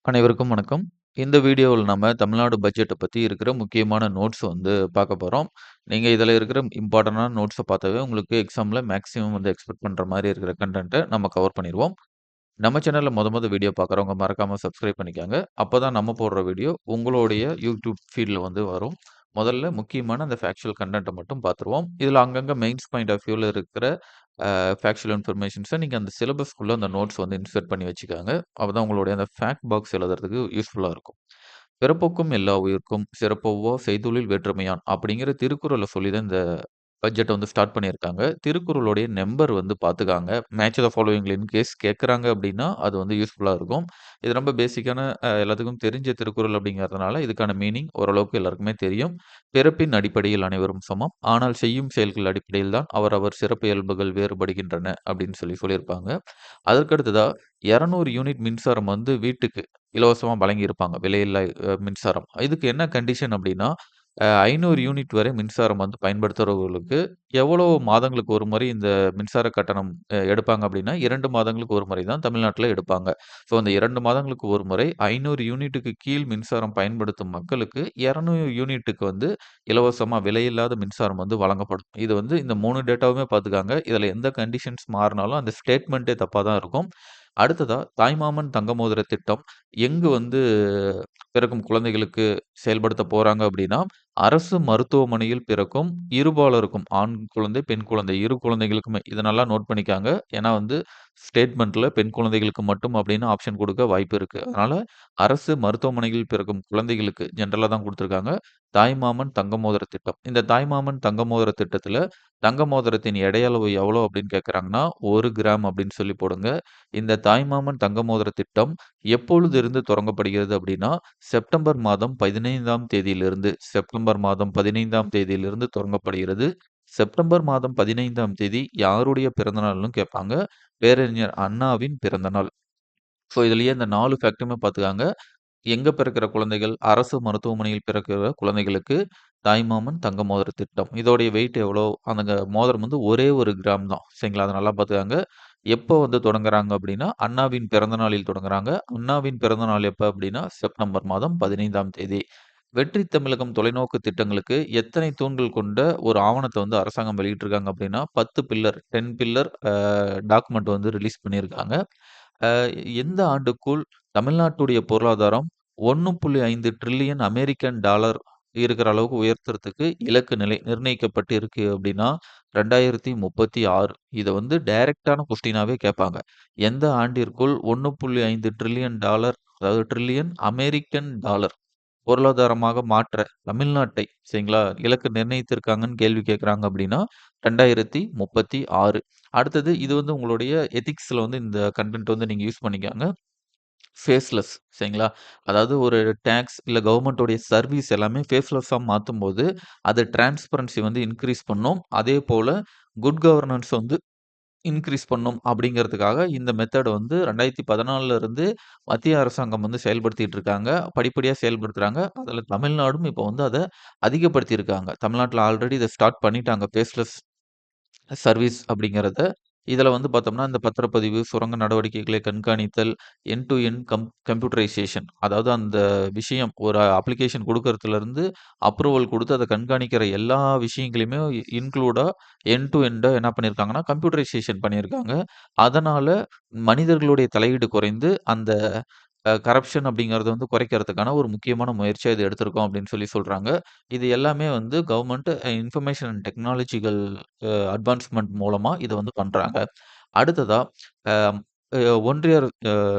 அனைவருக்கும் வணக்கம். இந்த வீடியோவில் நம்ம தமிழ்நாடு பட்ஜெட்ட பத்தி இருக்கிற முக்கியமான நோட்ஸ் பார்க்க போறோம். நீங்க இதில இருக்கிற இம்பார்ட்டன்டான நோட்ஸ பார்த்தாவே உங்களுக்கு எக்ஸாம்ல மேக்ஸிமம் எக்ஸ்பெக்ட் பண்ற மாரி இருக்கிற கன்டென்ட்ட நம்ம கவர் பண்ணிருவோம். நம்ம சேனல்ல மொத வீடியோ பார்க்குறவங்க மறக்காம சப்ஸ்கிரைப் பண்ணிக்கங்க. அப்பதான் நம்ம போடுற வீடியோ உங்களுடைய யூடியூப் ஃபீட்ல வரும். முதல்ல முக்கியமான அந்த ஃபேக்சுவல் கன்டென்ட்ட மட்டும் பார்த்துருவோம். இதில அங்கங்க மெயின்ஸ் பாயிண்ட் ஆஃப் வியூல இருக்கிற ஃபேக்சுவல் இன்ஃபர்மேஷன்ஸ நீங்க அந்த சிலபஸ்க்குள்ள அந்த நோட்ஸ் இன்சர்ட் பண்ணி வச்சுக்கங்க. அப்பதான் உங்களுடைய அந்த ஃபேக்ட் பாக்ஸ் எழுதுறதுக்கு யூஸ்ஃபுல்லா இருக்கும். "பிறப்பொக்கும் எல்லா உயிர்க்கும் சிறப்பொவ்வா செய்தொழில் வேற்றுமையான்" அப்படிங்கிற திருக்குறள சொல்லி தான் இந்த பட்ஜெட்ட ஸ்டார்ட் பண்ணியிருக்காங்க. திருக்குறளுடைய நம்பர் பார்த்துக்காங்க. மேட்ச் த ஃபாலோயிங்ல இன்கேஸ் கேட்கறாங்க அப்படின்னா, அது யூஸ்ஃபுல்லா இருக்கும். இது ரொம்ப பேசிக்கான எல்லாத்துக்கும் தெரிஞ்ச திருக்குறள் அப்படிங்கிறதுனால, இதுக்கான மீனிங் ஓரளவுக்கு எல்லாருக்குமே தெரியும். "பிறப்பின் அடிப்படையில் அனைவரும் சமம். ஆனால் செய்யும் செயல்கள் அடிப்படையில் தான் அவரவர் சிறப்பு இயல்புகள் வேறுபடுகின்றன" அப்படின்னு சொல்லியிருப்பாங்க. அதற்கு அடுத்ததா 200 யூனிட் மின்சாரம் வீட்டுக்கு இலவசமா வழங்கியிருப்பாங்க. விலையில்லா மின்சாரம். இதுக்கு என்ன கண்டிஷன் அப்படின்னா, 500 யூனிட் வரை மின்சாரம் பயன்படுத்துறவர்களுக்கு எவ்வளோ மாதங்களுக்கு ஒரு முறை இந்த மின்சார கட்டணம் எடுப்பாங்க அப்படின்னா, 2 மாதங்களுக்கு ஒரு முறை தான் தமிழ்நாட்டுல எடுப்பாங்க. ஸோ, அந்த 2 மாதங்களுக்கு ஒரு முறை 500 யூனிட்டுக்கு கீழ் மின்சாரம் பயன்படுத்தும் மக்களுக்கு 200 யூனிட்டுக்கு இலவசமா விலையில்லாத மின்சாரம் வழங்கப்படும். இது இந்த 3 டேட்டாவுமே பார்த்துக்கங்க. இதுல எந்த கண்டிஷன்ஸ் மாறுனாலும் அந்த ஸ்டேட்மெண்ட்டே தப்பா தான் இருக்கும். அடுத்ததா தாய்மாமன் தங்க மோதிர திட்டம் எங்கு பிறக்கும் குழந்தைகளுக்கு செயல்படுத்த போறாங்க அப்படின்னா, அரசு மருத்துவமனையில் பிறக்கும் இருபாலருக்கும் ஆண் குழந்தை, பெண் குழந்தை இரு குழந்தைகளுக்குமே. இத நல்லா நோட் பண்ணிக்கங்க. ஏன்னா ஸ்டேட்மெண்ட்ல பெண் குழந்தைகளுக்கு மட்டும் அப்படின்னு ஆப்ஷன் குடுக்க வாய்ப்பு இருக்கு. அதனால அரசு மருத்துவமனையில் பிறக்கும் குழந்தைகளுக்கு ஜெனரலா தான் குடுத்துருக்காங்க. தாய்மாமன் தங்க மோதிர திட்டம். இந்த தாய்மாமன் தங்க மோதிர திட்டத்தில தங்க மோதிரத்தின் எடை அளவு எவ்வளோ அப்படின்னு கேட்கறாங்கன்னா, 1 கிராம் அப்படின்னு சொல்லி போடுங்க. இந்த தாய்மாமன் தங்க மோதிர திட்டம் எப்பொழுதிருந்து தொடங்கப்படுகிறது அப்படின்னா, செப்டம்பர் மாதம் 15ஆம் தேதியிலிருந்து செப்டம்பர் மாதம் 15ஆம் தேதியிலிருந்து தொடங்கப்படுகிறது. செப்டம்பர் மாதம் 15ஆம் தேதி யாருடைய பிறந்த நாள்ன்னு கேட்பாங்க. பேரறிஞர் அண்ணாவின் பிறந்த நாள். ஸோ, இதுலயே இந்த 4 ஃபேக்ட்டுமே பார்த்துக்கங்க. எங்க பிறக்கிற குழந்தைகள், அரசு மருத்துவமனையில் பிறக்கிற குழந்தைகளுக்கு தாய்மாமன் தங்க மோதிர திட்டம். இதோடைய வெயிட் எவ்வளோ? அந்த மோதிரம் ஒரே 1 கிராம் தான். சரிங்களா? அத நல்லா பார்த்துக்கங்க. எப்போ தொடங்குறாங்க அப்படின்னா, அண்ணாவின் பிறந்த நாளில் தொடங்குறாங்க. அண்ணாவின் பிறந்த நாள் எப்ப அப்படின்னா, செப்டம்பர் மாதம் 15ஆம் தேதி. வெற்றி தமிழகம் தொலைநோக்கு திட்டங்களுக்கு எத்தனை தூண்கள் கொண்ட ஒரு ஆவணத்த அரசாங்கம் வெளியிட்டிருக்காங்க அப்படின்னா, 10 பில்லர் 10 பில்லர் டாக்குமெண்ட் ரிலீஸ் பண்ணியிருக்காங்க. அ எந்த ஆண்டுக்குள் தமிழ்நாட்டுடைய பொருளாதாரம் 1.5 டிரில்லியன் அமெரிக்கன் டாலர் இருக்கிற அளவுக்கு உயர்த்துறதுக்கு இலக்கு நிர்ணயிக்கப்பட்டு இருக்கு அப்படின்னா, 2036. இத டைரக்ட்டான கொஸ்டினாவே கேட்பாங்க. எந்த ஆண்டிற்குள் 1.5 டிரில்லியன் டாலர் அதாவது டிரில்லியன் அமெரிக்கன் டாலர் பொருளாதாரமாக மாற்ற தமிழ்நாட்டை சரிங்களா, இலக்கு நிர்ணயித்திருக்காங்கன்னு கேள்வி கேட்குறாங்க அப்படின்னா, 2036. அடுத்தது இது உங்களுடைய எதிக்ஸ்ல இந்த கன்டென்ட் நீங்க யூஸ் பண்ணிக்கங்க. ஃபேஸ்லெஸ் சரிங்களா? அதாவது ஒரு டாக்ஸ் இல்ல கவர்ன்மென்ட்டோடைய சர்வீஸ் எல்லாமே ஃபேஸ்லெஸ்ஸா மாத்தும்போது, அது டிரான்ஸ்பரன்சி இன்கிரீஸ் பண்ணும். அதேபோல குட் கவர்னன்ஸ் இன்கிரீஸ் பண்ணும் அப்படிங்கிறதுக்காக இந்த மெத்தட் 2014ல இருந்து மத்திய அரசாங்கம் செயல்படுத்திட்டு இருக்காங்க. படிப்படியா செயல்படுத்துறாங்க. அதுல தமிழ்நாடும் இப்போ அத அதிகப்படுத்தியிருக்காங்க. தமிழ்நாட்டுல ஆல்ரெடி இத ஸ்டார்ட் பண்ணிட்டாங்க. ஃபேஸ்லெஸ் சர்வீஸ் அப்படிங்கிறத. இதில பார்த்தோம்னா, இந்த பத்திரப்பதிவு, சுரங்க நடவடிக்கைகளை கண்காணித்தல், எண்ட் டூ எண்ட் கம்ப்யூட்டரைசேஷன். அதாவது அந்த விஷயம் ஒரு அப்ளிகேஷன் குடுக்கறதுலருந்து அப்ரூவல் குடுத்து அத கண்காணிக்கிற எல்லா விஷயங்களையுமே இன்க்ளூடா எண்ட் டூ எண்டா என்ன பண்ணியிருக்காங்கன்னா, கம்ப்யூட்டரைசேஷன் பண்ணியிருக்காங்க. அதனால மனிதர்களுடைய தலையீடு குறைந்து அந்த கரப்ஷன் அப்படிங்கிறத குறைக்கிறதுக்கான ஒரு முக்கியமான முயற்சியா இத எடுத்திருக்கோம் அப்படின்னு சொல்றாங்க. இது எல்லாமே government information and technological advancement மூலமா இத பண்றாங்க. அடுத்ததா அ அ ஒன்றிய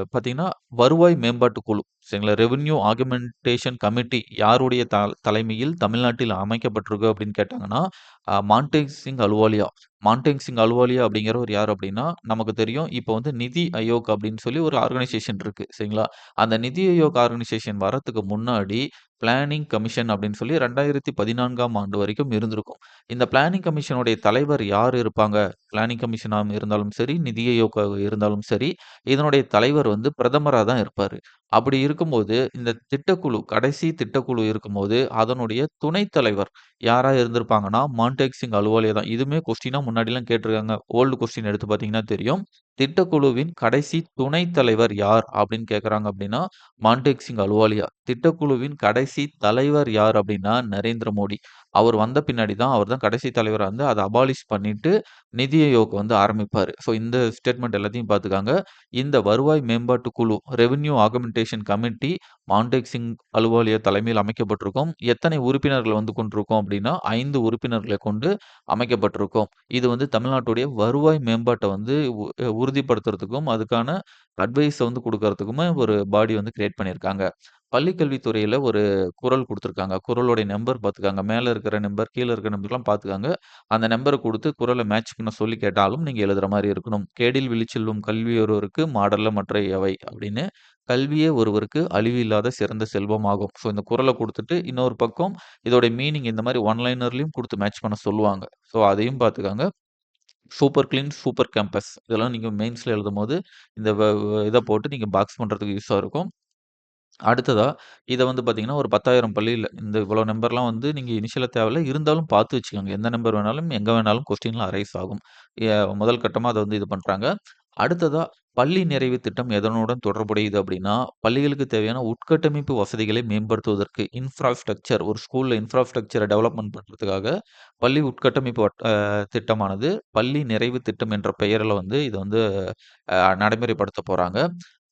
பார்த்தீங்கன்னா, வருவாய் மேம்பாட்டு குழு சரிங்களா? ரெவென்யூ ஆகுமென்டேஷன் கமிட்டி யாருடைய தலைமையில் தமிழ்நாட்டில் அமைக்கப்பட்டிருக்கு அப்படின்னு கேட்டாங்கன்னா, மான்டேக் சிங் அலுவாலியா. மான்டேக் சிங் அலுவாலியா அப்படிங்கிறவர் யார் அப்படின்னா, நமக்கு தெரியும். இப்போ நிதி ஆயோக் அப்படின்னு சொல்லி ஒரு ஆர்கனைசேஷன் இருக்கு. சரிங்களா? அந்த நிதி ஆயோக் ஆர்கனைசேஷன் வரதுக்கு முன்னாடி பிளானிங் கமிஷன் அப்படின்னு சொல்லி 2014ஆம் ஆண்டு வரைக்கும் இருந்திருக்கும். இந்த பிளானிங் கமிஷனுடைய தலைவர் யார் இருப்பாங்க? பிளானிங் கமிஷனா இருந்தாலும் சரி, நிதி ஆயோக்காக இருந்தாலும் சரி, இதனுடைய தலைவர் பிரதமரா தான் இருப்பாரு. அப்படி இருக்கும்போது, இந்த திட்டக்குழு கடைசி திட்டக்குழு இருக்கும்போது, அதனுடைய துணைத் தலைவர் யாரா இருந்திருப்பாங்கன்னா, மான்டேக் சிங் அலுவாலியா தான். இதுவுமே கொஸ்டினா முன்னாடிலாம் கேட்டுருக்காங்க. ஓல்டு கொஸ்டின் எடுத்து பார்த்தீங்கன்னா தெரியும். திட்டக்குழுவின் கடைசி துணைத் தலைவர் யார் அப்படின்னு கேட்குறாங்க அப்படின்னா, மான்டேக் சிங் அலுவாலியா. திட்டக்குழுவின் கடைசி தலைவர் யார் அப்படின்னா, நரேந்திர மோடி. அவர் வந்த பின்னாடி தான் அவர் தான் கடைசி தலைவரா வந்து அத அபாலிஷ் பண்ணிட்டு, நிதி ஆயோக் வந்து ஆரம்பிப்பாரு. ஸோ இந்த ஸ்டேட்மெண்ட் எல்லாத்தையும் பார்த்துக்கங்க. இந்த வருவாய் மேம்பாட்டு குழு, revenue augmentation committee Montek Singh Ahluwalia தலைமையில் அமைக்கப்பட்டிருக்கும். எத்தனை உறுப்பினர்கள் வந்து கொண்டிருக்கும் அப்படின்னா, 5 உறுப்பினர்களை கொண்டு அமைக்கப்பட்டிருக்கும். இது வந்து தமிழ்நாட்டுடைய வருவாய் மேம்பாட்ட வந்து உறுதிப்படுத்துறதுக்கும், அதுக்கான அட்வைஸ வந்து குடுக்கறதுக்குமே ஒரு பாடி வந்து கிரியேட் பண்ணியிருக்காங்க. பள்ளிக் கல்வித்துறையில ஒரு குறள் குடுத்துருக்காங்க. குறளுடைய நம்பர் பார்த்துக்கங்க. மேல இருக்கிற நம்பர், கீழ இருக்கிற நம்பர்லாம் பார்த்துக்கங்க. அந்த நம்பர குடுத்து குறள மேட்ச் பண்ண சொல்லி கேட்டாலும் நீங்க எழுதுற மாரி இருக்கணும். "கேடில் விழிச்செல்வம் கல்வி ஒருவருக்கு மாடல்ல மற்ற எவை" அப்படின்னு. "கல்வியே ஒருவருக்கு அழிவில்லாத சிறந்த செல்வமாகும்." ஸோ இந்த குறள குடுத்துட்டு, இன்னொரு பக்கம் இதோட மீனிங் இந்த மாரி ஒன் லைனர்லயும் குடுத்து மேட்ச் பண்ண சொல்லுவாங்க. ஸோ அதையும் பார்த்துக்கங்க. Super clean, super campus. இதெல்லாம் நீங்க மெயின்ஸ்ல எழுதும்போது, இந்த இத போட்டு நீங்க பாக்ஸ் பண்றதுக்கு யூஸா இருக்கும். அடுத்ததா, இத வந்து பார்த்தீங்கன்னா, ஒரு 10,000 பள்ளியில இந்த இவ்வளோ நம்பர்லாம் வந்து நீங்க இனிஷியலா தேவையில்ல. இருந்தாலும் பார்த்து வச்சுக்கோங்க. எந்த நம்பர் வேணாலும், எங்க வேணாலும் கொஸ்டின்ல அரைஸ் ஆகும். முதல் கட்டமா அத வந்து இது பண்றாங்க. அடுத்ததா, பள்ளி நிறைவு திட்டம் எதனுடன் தொடர்புடையது அப்படின்னா, பள்ளிகளுக்கு தேவையான உட்கட்டமைப்பு வசதிகளை மேம்படுத்துவதற்கு இன்ஃப்ராஸ்ட்ரக்சர் ஒரு ஸ்கூல்ல இன்ஃப்ராஸ்ட்ரக்சர டெவலப்மென்ட் பண்றதுக்காக, பள்ளி உட்கட்டமைப்பு திட்டமானது பள்ளி நிறைவு திட்டம் என்ற பெயர்ல வந்து இத வந்து நடைமுறைப்படுத்த போறாங்க.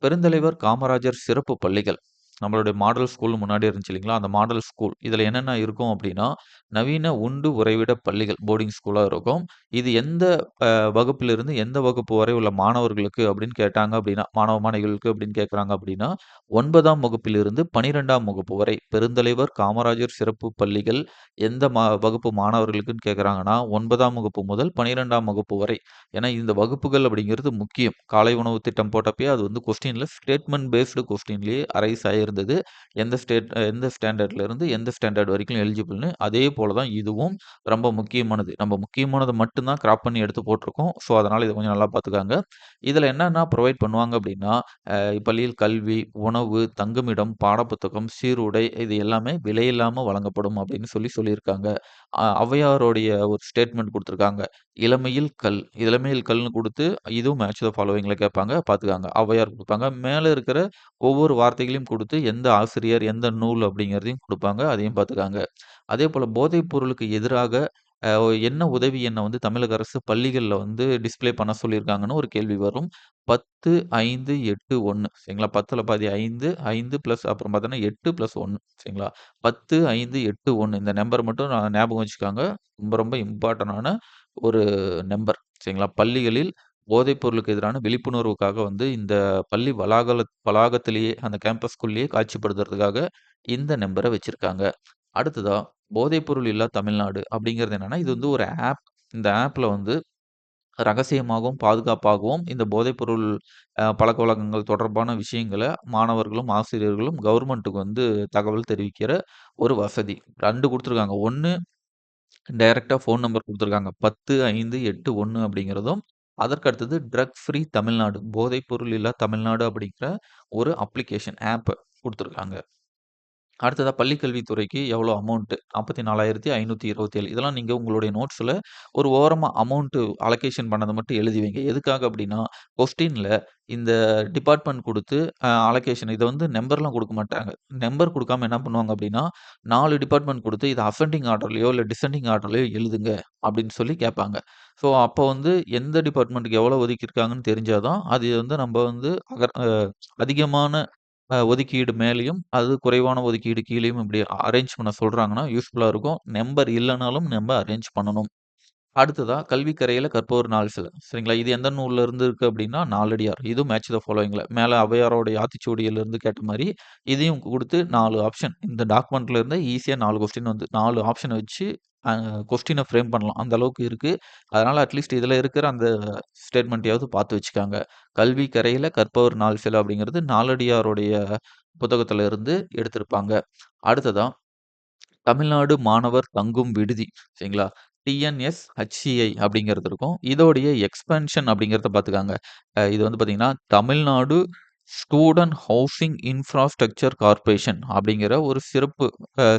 பெருந்தலைவர் காமராஜர் சிறப்பு பள்ளிகள். நம்மளுடைய மாடல் ஸ்கூல் முன்னாடி இருந்துச்சு இல்லைங்களா? அந்த மாடல் ஸ்கூல். இதுல என்னென்ன இருக்கும் அப்டின்னா, நவீன உண்டு உறைவிட பள்ளிகள், போர்டிங் ஸ்கூலா இருக்கும். இது எந்த வகுப்பிலிருந்து எந்த வகுப்பு வரை உள்ள மாணவர்களுக்கு அப்படின்னு கேட்டாங்க அப்படின்னா, மாணவ மாணவிகளுக்கு அப்படின்னு கேட்குறாங்க அப்படின்னா, 9ஆம் வகுப்பிலிருந்து 12ஆம் வகுப்பு வரை பெருந்தலைவர் காமராஜர் சிறப்பு பள்ளிகள் எந்த வகுப்பு மாணவர்களுக்குன்னு கேட்குறாங்கன்னா, 9ஆம் வகுப்பு முதல் 12ஆம் வகுப்பு வரை. ஏன்னா இந்த வகுப்புகள் அப்படிங்கிறது முக்கியம். காலை உணவு திட்டம் போட்டப்பயே அது வந்து கொஸ்டின்ல ஸ்டேட்மெண்ட் பேஸ்டு கொஸ்டின்லயே அரைஸ் ஆயிருந்தது. எந்த ஸ்டாண்டர்ட்ல இருந்து எந்த ஸ்டாண்டர்ட் வரைக்கும் எலிஜிபிள்ன்னு. அதே போல தான் இதுவும் ரொம்ப முக்கியமானது. நம்ம முக்கியமானத மட்டும் தான் கிராப் பண்ணி எடுத்து போட்டுருக்கோம். ஸோ, அதனால இத கொஞ்சம் நல்லா பார்த்துக்கங்க. இதுல என்னென்ன ப்ரொவைட் பண்ணுவாங்க அப்படின்னா, இப்பள்ளியில் கல்வி, உணவு, தங்குமிடம், பாடப்புத்தகம், சீருடை இது எல்லாமே விலையில்லாம வழங்கப்படும் அப்படின்னு சொல்லியிருக்காங்க. ஔவையாருடைய ஒரு ஸ்டேட்மெண்ட் குடுத்துருக்காங்க. இளமையில் கல். இளமையில் கல்னு குடுத்து, இதுவும் மேட்ச் த ஃபாலோவிங்ல கேட்பாங்க. பார்த்துக்கங்க. ஔவையார் குடுப்பாங்க. மேல இருக்கிற ஒவ்வொரு வார்த்தைகளையும் குடுத்து, எந்த ஆசிரியர், எந்த நூல் அப்படிங்கிறதையும் குடுப்பாங்க. அதையும் பார்த்துக்கங்க. அதேபோல போதைப் பொருளுக்கு எதிராக அ என்ன உதவி எண்ண வந்து தமிழக அரசு பள்ளிகள்ல வந்து டிஸ்ப்ளே பண்ண சொல்லியிருக்காங்கன்னு ஒரு கேள்வி வரும். 10, 5, 8, 1 சரிங்களா? 10ல பாதி 5, 5 பிளஸ் அப்புறம் பார்த்தீங்கன்னா 8 பிளஸ் 1 சரிங்களா? 10, 5, 8, 1 இந்த நம்பர் மட்டும் ஞாபகம் வச்சுக்கோங்க. ரொம்ப ரொம்ப இம்பார்ட்டன்டான ஒரு நம்பர். சரிங்களா? பள்ளிகளில் போதைப் பொருளுக்கு எதிரான விழிப்புணர்வுக்காக வந்து இந்த பள்ளி வளாகத்திலேயே அந்த கேம்பஸ்குள்ளேயே காட்சிப்படுத்துறதுக்காக இந்த நம்பர வச்சிருக்காங்க. அடுத்ததா போதைப்பொருள் இல்லா தமிழ்நாடு அப்படிங்கிறது என்னன்னா, இது வந்து ஒரு ஆப். இந்த ஆப்ல வந்து ரகசியமாகவும், பாதுகாப்பாகவும் இந்த போதைப்பொருள் பழக்கவழக்கங்கள் தொடர்பான விஷயங்கள மாணவர்களும், ஆசிரியர்களும் கவர்மெண்ட்டுக்கு வந்து தகவல் தெரிவிக்கிற ஒரு வசதி. 2 குடுத்துருக்காங்க. 1 டைரக்ட்டா ஃபோன் நம்பர் குடுத்துருக்காங்க. 10, 5, 8, 1 அப்படிங்கிறதும், அதற்கு அடுத்தது ட்ரக் ஃப்ரீ தமிழ்நாடு, போதைப்பொருள் இல்லா தமிழ்நாடு அப்படிங்கிற ஒரு அப்ளிகேஷன் ஆப் குடுத்துருக்காங்க. அடுத்ததா பள்ளிக் கல்வித்துறைக்கு எவ்வளோ அமௌண்ட் 44,527 இதெல்லாம் நீங்க உங்களுடைய நோட்ஸ்ல ஒரு ஓரமா அமௌண்ட் அலோகேஷன் பண்ணத மட்டும் எழுதி வைங்க. எதுக்காக அப்படின்னா, கொஸ்டின்ல இந்த டிபார்ட்மெண்ட் குடுத்து அலோகேஷன் இத வந்து நம்பர்லாம் குடுக்க மாட்டாங்க. நம்பர் குடுக்காம என்ன பண்ணுவாங்க அப்படின்னா, 4 டிபார்ட்மெண்ட் குடுத்து இத அசெண்டிங் ஆர்டர்லயோ, இல்ல டிசெண்டிங் ஆர்டர்லயோ எழுதுங்க அப்படின்னு சொல்லி கேட்பாங்க. ஸோ அப்போ வந்து எந்த டிபார்ட்மெண்ட்க்கு எவ்வளோ ஒதுக்கியிருக்காங்கன்னு தெரிஞ்சா தான், அது வந்து நம்ப வந்து அதிகமான ஒதுக்கீடு மேலயும், அது குறைவான ஒதுக்கீடு கீழயும் இப்படி அரேஞ்ச் பண்ண சொல்றாங்கன்னா, யூஸ்ஃபுல்லா இருக்கும். நம்பர் இல்லனாலும் நம்ப அரேஞ்ச் பண்ணணும். அடுத்ததா கல்விக்கரையில கற்பவர் நாள் சில. சரிங்களா? இது எந்த நூல்ல இருந்து இருக்கு அப்டின்னா, நாலடியார். இதுவும் மேட்ச் த ஃபாலோயிங்ல. மேல ஔவையாரோடைய ஆத்திச்சூடியிலிருந்து கேட்ட மாரி, இதையும் குடுத்து 4 ஆப்ஷன். இந்த டாக்குமெண்ட்ல இருந்து ஈஸியா 4 கொஸ்டின் வந்து 4 ஆப்ஷன வச்சு அ கொஸ்டின ஃப்ரேம் பண்ணலாம். அந்த அளவுக்கு இருக்கு. அதனால அட்லீஸ்ட் இதுல இருக்கிற அந்த ஸ்டேட்மெண்ட்டயாவது பார்த்து வச்சுக்கங்க. கல்வி கரையில கற்பவர் நாள் சில அப்படிங்கிறது நாலடியாருடைய புத்தகத்துல இருந்து எடுத்திருப்பாங்க. அடுத்ததா தமிழ்நாடு மாணவர் தங்கும் விடுதி. சரிங்களா? டிஎன்எஸ்ஹெச்சிஐ அப்படிங்கிறது இருக்கும். இதோடைய எக்ஸ்பேன்ஷன் அப்படிங்கிறத பார்த்துக்கங்க. இது வந்து பார்த்தீங்கன்னா, Tamil Nadu student housing infrastructure corporation அப்படிங்கிற ஒரு சிறப்பு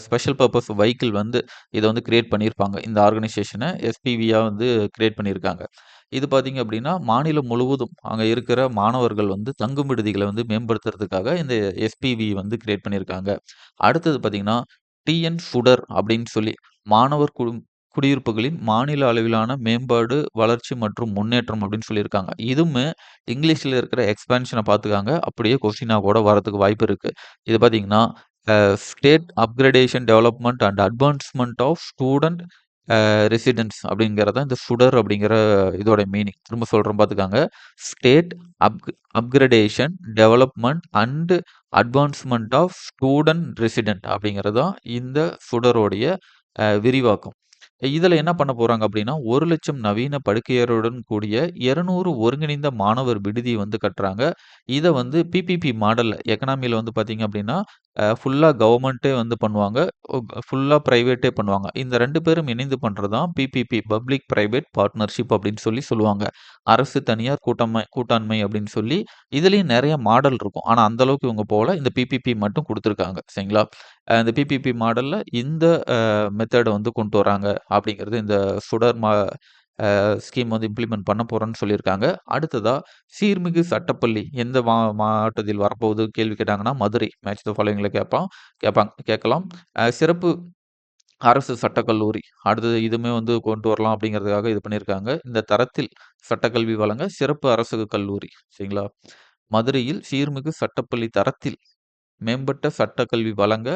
ஸ்பெஷல் பர்ப்பஸ் வெஹிக்கிள் வந்து இத வந்து கிரியேட் பண்ணியிருப்பாங்க. இந்த ஆர்கனைசேஷன எஸ்பிவியா வந்து கிரியேட் பண்ணியிருக்காங்க. இது பார்த்தீங்க அப்படின்னா, மாநிலம் முழுவதும் அங்க இருக்கிற மாணவர்கள் வந்து தங்கும் விடுதிகள வந்து மேம்படுத்துறதுக்காக இந்த எஸ்பிவி வந்து கிரியேட் பண்ணியிருக்காங்க. அடுத்தது பார்த்தீங்கன்னா, டிஎன் ஃபுடர் அப்படின்னு சொல்லி மாணவர் குடியிருப்புகளின் மாநில அளவிலான மேம்பாடு, வளர்ச்சி மற்றும் முன்னேற்றம் அப்படின்னு சொல்லியிருக்காங்க. இதுவுமே இங்கிலீஷ்ல இருக்கிற எக்ஸ்பான்ஷன பார்த்துக்காங்க. அப்படியே கொஸ்டினா கூட வரதுக்கு வாய்ப்பு இருக்கு. இது பார்த்தீங்கன்னா, state upgradation development and advancement of student residence அப்படிங்கிறது தான் இந்த சுடர் அப்படிங்கிற இதோட மீனிங். திரும்ப சொல்றேன் பார்த்துக்கங்க. State up upgradation development and advancement of student resident அப்படிங்கிறது தான் இந்த சுடருடைய விரிவாக்கம். இதுல என்ன பண்ண போறாங்க அப்படின்னா, 1,00,000 நவீன படுக்கையறையுடன் கூடிய 200 ஒருங்கிணைந்த மாணவர் விடுதி வந்து கட்டுறாங்க. இத வந்து பிபிபி மாடல்ல எக்கனாமில வந்து பார்த்தீங்க அப்படின்னா, ஃபுல்லா கவர்மெண்ட்டே வந்து பண்ணுவாங்க. ஃபுல்லா பிரைவேட்டே பண்ணுவாங்க. இந்த 2 பேரும் இணைந்து பண்றது தான் பிபிபி பப்ளிக் பிரைவேட் பார்ட்னர்ஷிப் அப்படின்னு சொல்லி சொல்லுவாங்க. அரசு, தனியார் கூட்டாண்மை அப்படின்னு சொல்லி இதுலயும் நெறைய மாடல் இருக்கும். ஆனா அந்த அளவுக்கு இவங்க போல. இந்த பிபிபி மட்டும் குடுத்துருக்காங்க. சரிங்களா? இந்த பிபிபி மாடல்ல இந்த மெத்தேட வந்து கொண்டு வராங்க அப்படிங்கிறது இந்த சுடர் ஸ்கீம் வந்து இம்ப்ளிமெண்ட் பண்ண போறோம்ன்னு சொல்லியிருக்காங்க. அடுத்ததா சீர்மிகு சட்டப்பள்ளி எந்த மாவட்டத்தில் வரப்போகுது கேள்வி கேட்டாங்கன்னா, மதுரை. மேட்ச் த ஃபாலோயிங்ல கேட்கலாம். சிறப்பு அரசு சட்டக்கல்லூரி. அடுத்தது இதுவுமே வந்து கொண்டு வரலாம் அப்படிங்கிறதுக்காக இது பண்ணியிருக்காங்க. இந்த தரத்தில் சட்டக்கல்வி வழங்க சிறப்பு அரசு கல்லூரி. சரிங்களா? மதுரையில் சீர்மிகு சட்டப்பள்ளி தரத்தில் மேம்பட்ட சட்டக்கல்வி வழங்க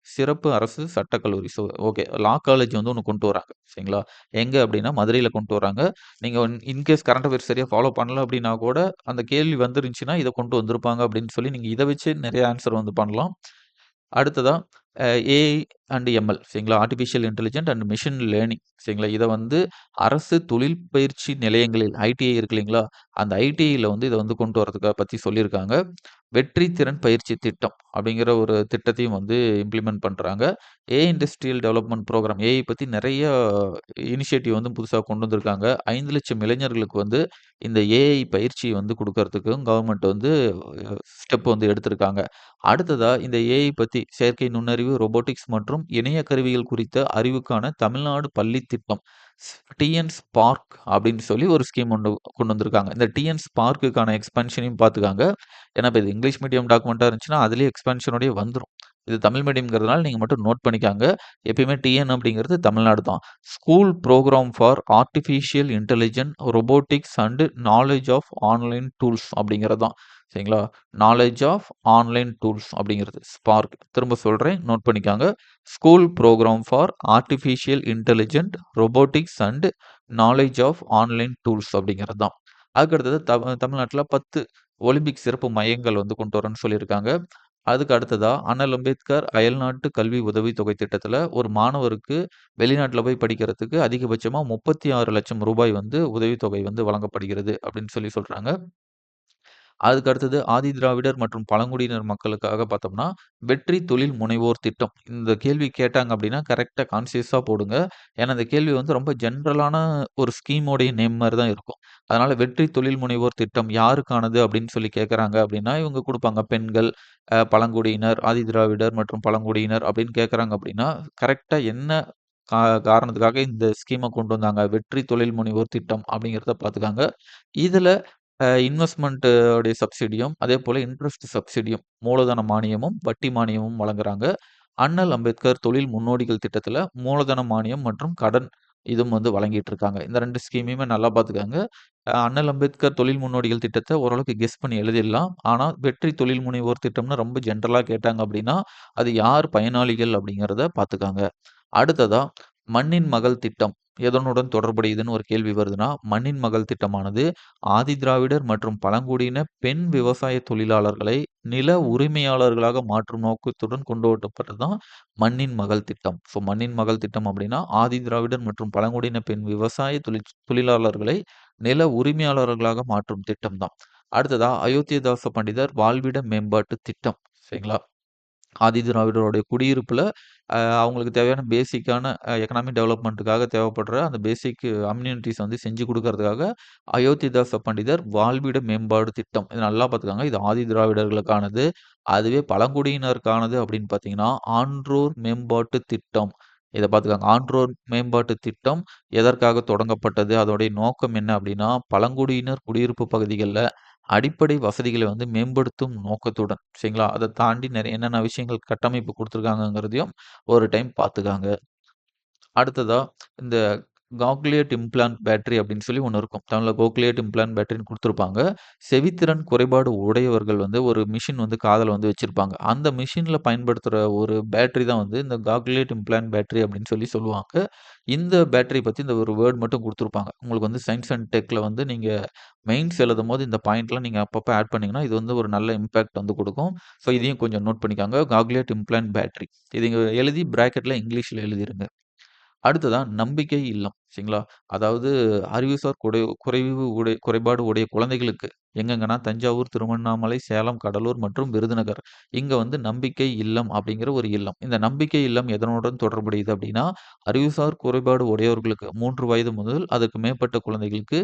சிறப்பு அரசு சட்டக்கல்லூரி. ஓகே. லா காலேஜ் வந்து ஒண்ணு கொண்டு வராங்க. சரிங்களா? எங்க அப்டின்னா மதுரையில கொண்டு வராங்க. நீங்க இன்கேஸ் கரண்ட் அஃபேர்ஸ் சரியா ஃபாலோ பண்ணல அப்டின்னா கூட, அந்த கேள்வி வந்துருந்துச்சுன்னா, இத கொண்டு வந்திருப்பாங்க அப்டின்னு சொல்லி நீங்க இத வச்சு நெறைய ஆன்சர் வந்து பண்ணலாம். அடுத்ததா ஏஐ அண்ட் எம்எல் சரிங்களா? Artificial intelligent and machine learning சரிங்களா? இத வந்து அரசு தொழில் பயிற்சி நிலையங்களில் ஐடிஐ இருக்கு இல்லைங்களா? அந்த ஐடிஐல வந்து இத வந்து கொண்டு வரதுக்காக பத்தி சொல்லியிருக்காங்க. வெற்றி திறன் பயிற்சி திட்டம் அப்படிங்கிற ஒரு திட்டத்தையும் வந்து இம்ப்ளிமெண்ட் பண்றாங்க. AI industrial development program AI பத்தி நெறைய இனிஷியேட்டிவ் வந்து புதுசா கொண்டு வந்திருக்காங்க. 5,00,000 இளைஞர்களுக்கு வந்து இந்த ஏஐ பயிற்சி வந்து குடுக்கறதுக்கும் கவர்மெண்ட் வந்து ஸ்டெப் வந்து எடுத்திருக்காங்க. அடுத்ததா இந்த ஏஐ பத்தி செயற்கை நுண்ணறிவு, ரொபோட்டிக்ஸ் மற்றும் இணைய கருவிகள் குறித்த அறிவுக்கான தமிழ்நாடு பள்ளி திட்டம். டிஎன் ஸ்பார்க் அப்படின்னு சொல்லி ஒரு ஸ்கீம் ஒண்ணு கொண்டு வந்திருக்காங்க. இந்த டிஎன் ஸ்பார்க்குக்கான எக்ஸ்பான்ஷனையும் பார்த்துக்கங்க. ஏன்னா, இப்ப இது இங்கிலீஷ் மீடியம் டாக்குமெண்ட்டா இருந்துச்சுன்னா, அதிலேயே எக்ஸ்பான்ஷனோடயே வந்துரும். இது தமிழ் மீடியம்ங்கிறதுனால நீங்க மட்டும் நோட் பண்ணிக்கங்க. எப்பயுமே டிஎன் அப்படிங்கிறது தமிழ்நாடு தான். School program for artificial intelligent, robotics and knowledge of online tools அப்படிங்கிறது தான். சரிங்களா? நாலேட்ஜ் ஆஃப் ஆன்லைன் டூல்ஸ் அப்படிங்கிறது ஸ்பார்க். திரும்ப சொல்றேன், நோட் பண்ணிக்கங்க. School program for artificial intelligent, robotics and knowledge of online tools அப்படிங்கிறது தான். அதுக்கு அடுத்தது தமிழ்நாட்டுல 10 ஒலிம்பிக் சிறப்பு மையங்கள் வந்து கொண்டு வரேன்னு சொல்லியிருக்காங்க. அதுக்கு அடுத்ததா அண்ணல் அம்பேத்கர் அயல்நாட்டு கல்வி உதவித்தொகை திட்டத்தில ஒரு மாணவருக்கு வெளிநாட்ல போய் படிக்கிறதுக்கு அதிகபட்சமா ரூ. 36,00,000 வந்து உதவித்தொகை வந்து வழங்கப்படுகிறது அப்படின்னு சொல்லி சொல்றாங்க. அதுக்கு அடுத்தது ஆதி திராவிடர் மற்றும் பழங்குடியினர் மக்களுக்காக பார்த்தோம்னா, வெற்றி தொழில் முனைவோர் திட்டம். இந்த கேள்வி கேட்டாங்க அப்படின்னா, கரெக்ட்டா கான்ஷியஸா போடுங்க. ஏன்னா, இந்த கேள்வி வந்து ரொம்ப ஜென்ரலான ஒரு ஸ்கீமோடைய நேம் மாரி தான் இருக்கும். அதனால வெற்றி தொழில் முனைவோர் திட்டம் யாருக்கானது அப்படின்னு சொல்லி கேட்கறாங்க அப்படின்னா, இவங்க குடுப்பாங்க. பெண்கள், பழங்குடியினர், ஆதி திராவிடர் மற்றும் பழங்குடியினர் அப்படின்னு கேட்கறாங்க அப்படின்னா, கரெக்ட்டா என்ன கா காரணத்துக்காக இந்த ஸ்கீம கொண்டு வந்தாங்க. வெற்றி தொழில் முனைவோர் திட்டம் அப்படிங்கிறத பார்த்துக்கங்க. இதுல இன்வெஸ்ட்மென்ட் உடைய சப்சிடியும், அதேபோல இன்ட்ரெஸ்ட் சப்சிடியும், மூலதன மானியமும், வட்டி மானியமும் வழங்குறாங்க. அண்ணல் அம்பேத்கர் தொழில் முன்னோடிகள் திட்டத்தில மூலதன மானியம் மற்றும் கடன் இதுவும் வந்து வழங்கிட்டு இருக்காங்க. இந்த 2 ஸ்கீமையுமே நல்லா பார்த்துக்கங்க. அண்ணல் அம்பேத்கர் தொழில் முன்னோடிகள் திட்டத்த ஓரளவுக்கு கெஸ் பண்ணி எழுதிடலாம். ஆனா, வெற்றி தொழில் முனைவோர் திட்டம்னு ரொம்ப ஜென்ரலா கேட்டாங்க அப்படின்னா, அது யார் பயனாளிகள் அப்படிங்கிறத பார்த்துக்கங்க. அடுத்ததா, மண்ணின் மகள் திட்டம் எதனுடன் தொடர்புடையதுன்னு ஒரு கேள்வி வருதுன்னா, மண்ணின் மகள் திட்டமானது ஆதிதிராவிடர் மற்றும் பழங்குடியின பெண் விவசாய தொழிலாளர்களை நில உரிமையாளர்களாக மாற்றும் நோக்கத்துடன் கொண்டு வரப்பட்டது தான் மண்ணின் மகள் திட்டம். ஸோ மண்ணின் மகள் திட்டம் அப்படின்னா, ஆதிதிராவிடர் மற்றும் பழங்குடியின பெண் விவசாய தொழிலாளர்களை நில உரிமையாளர்களாக மாற்றும் திட்டம் தான். அடுத்ததா, அயோத்திதாச பண்டிதர் வாழ்விட மேம்பாட்டு திட்டம். சரிங்களா? ஆதிதிராவிடருடைய குடியிருப்புல அவங்களுக்கு தேவையான பேசிக்கான எக்கனாமிக் டெவலப்மென்ட்டுக்காக தேவைப்படுற அந்த பேசிக் அம்யூனிட்டீஸ் வந்து செஞ்சு குடுக்கறதுக்காக, அயோத்திதாச பண்டிதர் வாழ்விட மேம்பாடு திட்டம். இத நல்லா பார்த்துக்கங்க. இது ஆதி திராவிடர்களுக்கானது. அதுவே பழங்குடியினருக்கானது அப்படின்னு பார்த்தீங்கன்னா, ஆன்றோர் மேம்பாட்டு திட்டம். இத பார்த்துக்கோங்க. ஆன்றோர் மேம்பாட்டு திட்டம் எதற்காக தொடங்கப்பட்டது? அதோடைய நோக்கம் என்ன அப்டின்னா, பழங்குடியினர் குடியிருப்பு பகுதிகள்ல அடிப்படை வசதிகள வந்து மேம்படுத்தும் நோக்கத்துடன், சரிங்களா? அத தாண்டி என்னென்ன விஷயங்கள் கட்டமைப்பு குடுத்துருக்காங்கங்கிறதையும் ஒரு டைம் பார்த்துக்கங்க. அடுத்ததா, இந்த காக்லியட் இம்ப்ளான்ட் பேட்டரி அப்படின்னு சொல்லி ஒண்ணு இருக்கும். தமிழ்ல கோக்லியட் இம்ப்ளான்ட் பேட்டரின்னு குடுத்துருப்பாங்க. செவித்திறன் குறைபாடு உடையவர்கள் வந்து ஒரு மிஷின் வந்து காதுல வந்து வச்சிருப்பாங்க. அந்த மிஷின்ல பயன்படுத்துற ஒரு பேட்டரி தான் வந்து இந்த காக்லியட் இம்ப்ளான்ட் பேட்டரி அப்படின்னு சொல்லி சொல்லுவாங்க. இந்த பேட்டரி பத்தி இந்த ஒரு வேர்ட் மட்டும் குடுத்துருப்பாங்க. உங்களுக்கு வந்து சயன்ஸ் அண்ட் டெக்ல வந்து நீங்க மெயின்ஸ் எழுதும்போது இந்த பாயிண்ட்லாம் நீங்க அப்பப்ப ஆட் பண்ணீங்கன்னா, இது வந்து ஒரு நல்ல இம்பாக்ட் வந்து குடுக்கும். ஸோ இதையும் கொஞ்சம் நோட் பண்ணிக்கோங்க. காக்லியட் இம்ப்ளான்ட் பேட்டரி. இத இங்க எழுதி பிராக்கெட்ல இங்கிலீஷ்ல எழுதிருங்க. அடுத்ததா நம்பிக்கை இல்லம். சரிங்களா? அதாவது அறிவுசார் குறைபாடு உடைய குழந்தைகளுக்கு எங்கெங்கன்னா, தஞ்சாவூர், திருவண்ணாமலை, சேலம், கடலூர் மற்றும் விருதுநகர். இங்க வந்து நம்பிக்கை இல்லம் அப்படிங்கிற ஒரு இல்லம். இந்த நம்பிக்கை இல்லம் எதனுடன் தொடர்புடையது அப்படின்னா, அறிவுசார் குறைபாடு உடையவர்களுக்கு 3 வயது முதல் அதற்கு மேற்பட்ட குழந்தைகளுக்கு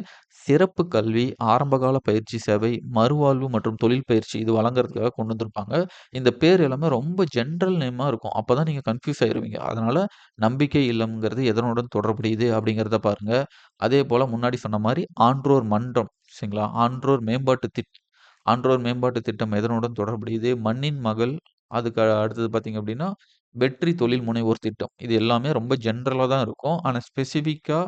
சிறப்பு கல்வி, ஆரம்பகால பயிற்சி சேவை, மறுவாழ்வு மற்றும் தொழில் பயிற்சி இது வழங்குறதுக்காக கொண்டு வந்திருப்பாங்க. இந்த பேர் எல்லாமே ரொம்ப ஜெனரல் நேமா இருக்கும். அப்பதான் நீங்க கன்ஃப்யூஸ் ஆயிருவீங்க. அதனால நம்பிக்கை இல்லம்ங்கிறது எதனுடன் தொடர்புடையது அப்படிங்கிறத பாருங்க. அதேபோல முன்னாடி சொன்ன மாரி ஆன்றோர் மன்றம் சரிங்களா? ஆன்றோர் மேம்பாட்டு திட்டம் எதனுடன் தொடர்புடையது? மண்ணின் மகள், அதுக்கு அடுத்தது பார்த்தீங்க அப்படின்னா, வெற்றி தொழில் முனைவோர் திட்டம். இது எல்லாமே ரொம்ப ஜெனரலா தான் இருக்கும். ஆனா ஸ்பெசிஃபிக்கா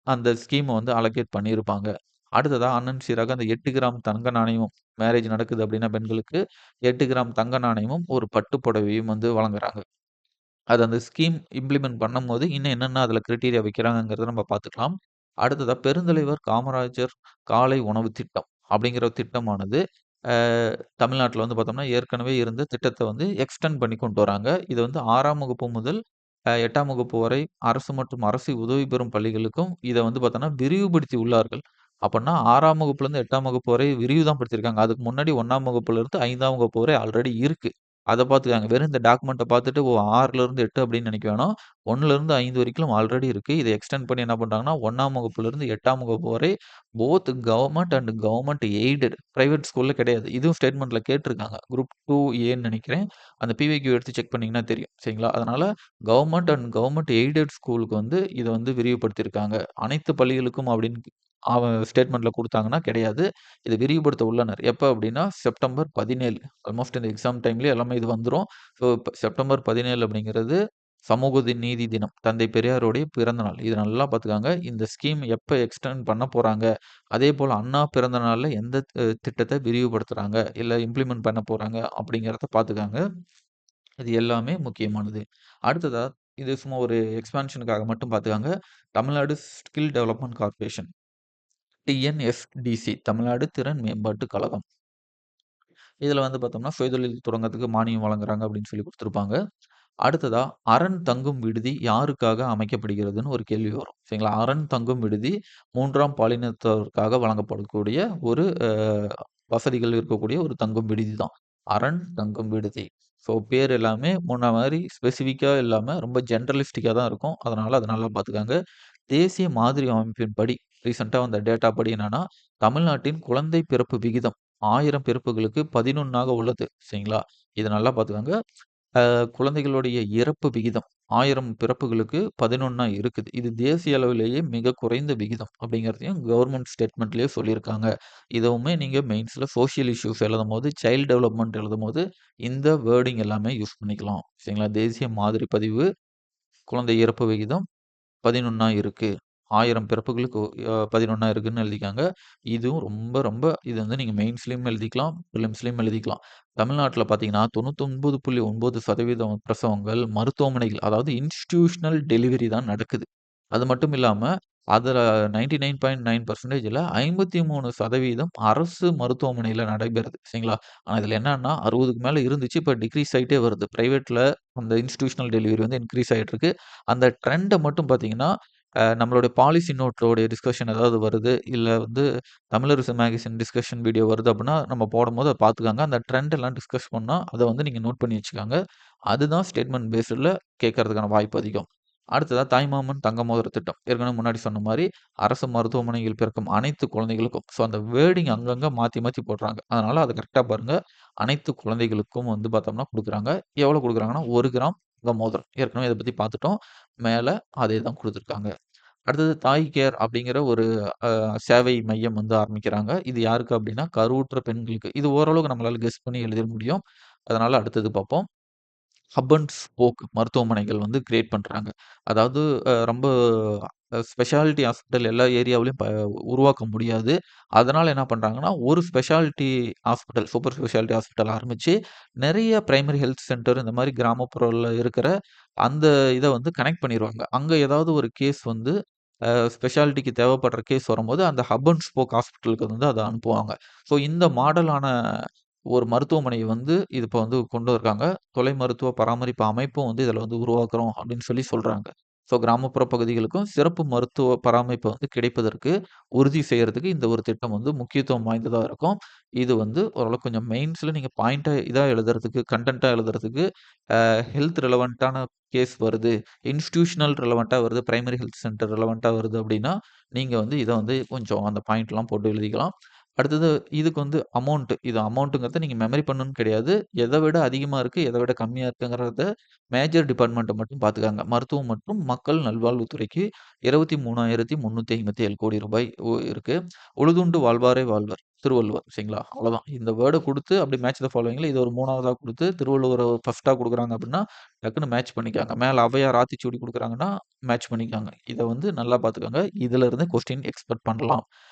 அந்த ஸ்கீம வந்து அலோகேட் பண்ணியிருப்பாங்க. அடுத்ததா அண்ணன் சீராக அந்த 8 கிராம் தங்க நாணயமும் மேரேஜ் நடக்குது அப்படின்னா பெண்களுக்கு 8 கிராம் தங்க நாணயமும், ஒரு பட்டு புடவையும் வந்து வழங்குறாங்க. அது அந்த ஸ்கீம் இம்ப்ளிமெண்ட் பண்ணும்போது, இன்னும் என்னென்ன அதில கிரைட்டீரியா வைக்கிறாங்கங்கிறத நம்ம பார்த்துக்கலாம். அடுத்ததா பெருந்தலைவர் காமராஜர் காலை உணவு திட்டம் அப்படிங்கிற ஒரு திட்டமானது, அ தமிழ்நாட்ல வந்து பார்த்தோம்னா, ஏற்கனவே இருந்த திட்டத்த வந்து எக்ஸ்டெண்ட் பண்ணி கொண்டு வராங்க. இது வந்து 6ஆம் வகுப்பு முதல் 8ஆம் வகுப்பு வரை அரசு மற்றும் அரசு உதவி பெறும் பள்ளிகளுக்கும் இத வந்து பார்த்தோம்னா, விரிவுபடுத்தி உள்ளார்கள். அப்பன்னா 6ஆம் வகுப்புலேருந்து 8ஆம் வகுப்பு வரை விரிவு தான் படுத்தியிருக்காங்க. அதுக்கு முன்னாடி 1ஆம் வகுப்புலேருந்து 5ஆம் வகுப்பு வரை ஆல்ரெடி இருக்கு. அத பார்த்துக்கங்க. வெறும் இந்த டாக்குமெண்ட்ட பார்த்துட்டு, ஓ 6லேருந்து 8 அப்படின்னு நெனைக்க வேணாம். 1லேருந்து 5 வரைக்கும் ஆல்ரெடி இருக்கு. இத எக்ஸ்டெண்ட் பண்ணி என்ன பண்றாங்கன்னா, 1ஆம் வகுப்புலேருந்து 8ஆம் வகுப்பு வரை both government and government aided private ஸ்கூல்ல கிடையாது. இதுவும் ஸ்டேட்மென்ட்ல கேட்டிருக்காங்க. குரூப் 2 ஏன்னு நெனைக்கிறேன். அந்த பிவிக்யூ எடுத்து செக் பண்ணீங்கன்னா தெரியும். சரிங்களா? அதனால கவர்ன்மென்ட் அண்ட் கவர்ன்மென்ட் எய்டட் ஸ்கூலுக்கு வந்து இத வந்து விரிவுபடுத்தியிருக்காங்க. அனைத்து பள்ளிகளுக்கும் அப்படின்னு ஸ்டேட்மென்ட்ல குடுத்தாங்கன்னா கிடையாது. இத விரிவுபடுத்த உள்ளனர். எப்ப அப்படின்னா, செப்டம்பர் 17 ஆல்மோஸ்ட் இந்த எக்ஸாம் டைம்லயே எல்லாமே இது வந்துரும். ஸோ, இப்ப செப்டம்பர் 17 அப்படிங்கிறது நீதி தினம். தந்தை பெரியாருடைய பிறந்த நாள். இத நல்லா பார்த்துக்கங்க. இந்த ஸ்கீம் எப்ப எக்ஸ்டெண்ட் பண்ண போறாங்க, அதேபோல அண்ணா பிறந்த நாள்ல எந்த திட்டத்த விரிவுபடுத்துறாங்க, இல்ல இம்ப்ளிமெண்ட் பண்ண போறாங்க அப்படிங்கிறத பார்த்துக்கங்க. இது எல்லாமே முக்கியமானது. அடுத்ததா, இது சும்மா ஒரு எக்ஸ்பான்ஷனுக்காக மட்டும் பார்த்துக்கங்க. Tamil Nadu skill development corporation. TNSTC Tamil Nadu திறன் மேம்பாட்டு கழகம். இதில வந்து பார்த்தோம்னா, சுயதொழில் தொடங்கறதுக்கு மானியம் வழங்குறாங்க அப்படின்னு சொல்லி குடுத்துருப்பாங்க. அடுத்ததா, அரண் தங்கும் விடுதி யாருக்காக அமைக்கப்படுகிறதுன்னு ஒரு கேள்வி வரும். சரிங்களா? அரண் தங்கும் விடுதி 3ஆம் பாலினத்தவருக்காக வழங்கப்படக்கூடிய ஒரு வசதிகள் இருக்கக்கூடிய ஒரு தங்கும் விடுதி தான். அரண் தங்கும் விடுதி. ஸோ பேர் எல்லாமே முன்ன மாரி ஸ்பெசிஃபிக்கா இல்லாம ரொம்ப ஜெனரலிஸ்டிக்கா தான் இருக்கும். அதனால அத நல்லா பார்த்துக்கங்க. தேசிய மாதிரி அமைப்பின்படி ரீசென்ட்டா வந்த டேட்டா படி என்னன்னா, தமிழ்நாட்டின் குழந்தை பிறப்பு விகிதம் 1000 பிறப்புகளுக்கு 11ஆக உள்ளது. சரிங்களா? இத நல்லா பார்த்துக்கங்க. குழந்தைகளுடைய இறப்பு விகிதம் 1000 பிறப்புகளுக்கு 11ஆ இருக்குது. இது தேசிய அளவிலேயே மிக குறைந்த விகிதம் அப்படிங்கிறதையும் கவர்ன்மென்ட் ஸ்டேட்மெண்ட்லயே சொல்லியிருக்காங்க. இதுவுமே நீங்க மெயின்ஸ்ல சோசியல் இஷ்யூஸ் எழுதும்போது, சைல்ட் டெவலப்மென்ட் எழுதும்போது இந்த வேர்டிங் எல்லாமே யூஸ் பண்ணிக்கலாம். சரிங்களா? தேசிய மாதிரி பதிவு, குழந்தை இறப்பு விகிதம் 11 இருக்கு. 1000 பிறப்புகளுக்கு 11 இருக்குன்னு எழுதிக்கங்க. இதுவும் ரொம்ப, ரொம்ப இது வந்து நீங்க மெயின்ஸ்லயும் எழுதிக்கலாம், பிலிம்ஸ்லயும் எழுதிக்கலாம். தமிழ்நாட்ல பார்த்தீங்கன்னா, 99.9% பிரசவங்கள் மருத்துவமனைகள், அதாவது இன்ஸ்டிடியூஷனல் டெலிவரி தான் நடக்குது. அது மட்டும் இல்லாம, அதுல 99.9%ல 53% அரசு மருத்துவமனையில நடைபெறுது. சரிங்களா? ஆனா இதுல என்னன்னா 60க்கு மேல இருந்துச்சு. இப்ப டிக்ரீஸ் ஆயிட்டே வருது. பிரைவேட்ல அந்த இன்ஸ்டிடியூஷனல் டெலிவரி வந்து இன்கிரீஸ் ஆயிட்டு இருக்கு. அந்த ட்ரெண்ட மட்டும் பார்த்தீங்கன்னா, நம்மளுடைய பாலிசி நோட்டோடைய டிஸ்கஷன் ஏதாவது வருது, இல்ல வந்து தமிழரசு மேகசின் டிஸ்கஷன் வீடியோ வருது அப்டின்னா, நம்ம போடும்போது அத பார்த்துக்கங்க. அந்த ட்ரெண்ட் எல்லாம் டிஸ்கஸ் பண்ணா, அத வந்து நீங்க நோட் பண்ணி வச்சுக்கங்க. அதுதான் ஸ்டேட்மெண்ட் பேஸ்டுல கேட்கறதுக்கான வாய்ப்பு அதிகம். அடுத்ததா தாய்மாமன் தங்க மோதிர திட்டம். ஏற்கனவே முன்னாடி சொன்ன மாரி, அரசு மருத்துவமனையில் பிறக்கும் அனைத்து குழந்தைகளுக்கும். ஸோ அந்த வேர்டிங் அங்கங்க மாத்தி மாத்தி போடுறாங்க. அதனால அத கரெக்ட்டா பாருங்க. அனைத்து குழந்தைகளுக்கும் வந்து பார்த்தோம்னா குடுக்குறாங்க. எவ்வளோ குடுக்குறாங்கன்னா, 1 கிராம் தங்க மோதிரம். ஏற்கனவே இத பத்தி பார்த்துட்டோம். மேல அதே தான் குடுத்துருக்காங்க. அடுத்தது தாய் கேர் அப்படிங்கிற ஒரு அ சேவை மையம் வந்து ஆரம்பிக்கிறாங்க. இது யாருக்கு அப்படின்னா, கருவுற்ற பெண்களுக்கு. இது ஓரளவுக்கு நம்மளால கெஸ் பண்ணி எழுதிற முடியும். அதனால அடுத்தது பார்ப்போம். ஹப் அண்ட் ஸ்போக் மருத்துவமனைகள் வந்து கிரியேட் பண்றாங்க. அதாவது ரொம்ப ஸ்பெஷாலிட்டி ஹாஸ்பிட்டல் எல்லா ஏரியாவுலயும் உருவாக்க முடியாது. அதனால என்ன பண்றாங்கன்னா, ஒரு speciality hospital, super speciality hospital ஆரம்பிச்சு, நெறைய பிரைமரி ஹெல்த் சென்டர் இந்த மாரி கிராமப்புறம்ல இருக்கிற அந்த இத வந்து கனெக்ட் பண்ணிருவாங்க. அங்க ஏதாவது ஒரு கேஸ் வந்து ஸ்பெஷாலிட்டிக்கு தேவைப்படுற கேஸ் வரும்போது, அந்த ஹப் அண்ட் ஸ்போக் ஹாஸ்பிட்டலுக்கு வந்து அத அனுப்புவாங்க. ஸோ இந்த மாடலான ஒரு மருத்துவமனை வந்து இது இப்ப வந்து கொண்டு இருக்காங்க. தொலை மருத்துவ பராமரிப்பு அமைப்பும் வந்து இதில வந்து உருவாக்குறோம் அப்படின்னு சொல்லி சொல்றாங்க. ஸோ கிராமப்புற பகுதிகளுக்கும் சிறப்பு மருத்துவ பராமரிப்பு வந்து கிடைப்பதற்கு உறுதி செய்றதுக்கு இந்த ஒரு திட்டம் வந்து முக்கியத்துவம் வாய்ந்ததா இருக்கும். இது வந்து ஓரளவுக்கு கொஞ்சம் மெயின்ஸ்ல நீங்க பாயிண்ட்டா இதா எழுதுறதுக்கு, கன்டென்ட்டா எழுதுறதுக்கு ஹெல்த் ரிலவன்ட்டான கேஸ் வருது. இன்ஸ்டிடியூஷனல் ரிலவன்ட்டா வருது. பிரைமரி ஹெல்த் சென்டர் ரிலவன்ட்டா வருது அப்டின்னா, நீங்க வந்து இத வந்து கொஞ்சம் அந்த பாயிண்ட்லாம் போட்டு எழுதிக்கலாம். அடுத்தது இதுக்கு வந்து இது அமௌண்ட்ங்கிறத நீங்க மெமரி பண்ணணும்னு கிடையாது. எத விட அதிகமா இருக்கு, எத விட கம்மியா இருக்குங்கிறத மேஜர் டிபார்ட்மெண்ட்ட மட்டும் பார்த்துக்கங்க. மருத்துவம் மற்றும் மக்கள் நல்வாழ்வுத்துறைக்கு ரூ. 23,357 கோடி ரூபாய் இருக்கு. உழுதுண்டு வாழ்வாரே வாழ்வர். திருவள்ளுவர். சரிங்களா? அவ்வளோதான். இந்த வேர்ட குடுத்து அப்படி மேட்ச் த ஃபாலோயிங்ல இது ஒரு 3வதா குடுத்து, திருவள்ளுவர ஃபர்ஸ்ட்டா குடுக்குறாங்க அப்படின்னா, டக்குனு மேட்ச் பண்ணிக்கங்க. மேல ஔவையார் ஆத்திச்சூடி குடுக்குறாங்கன்னா, மேட்ச் பண்ணிக்கங்க. இத வந்து நல்லா பார்த்துக்கங்க. இதுல இருந்து கொஸ்டின் எக்ஸ்பெக்ட் பண்ணலாம்.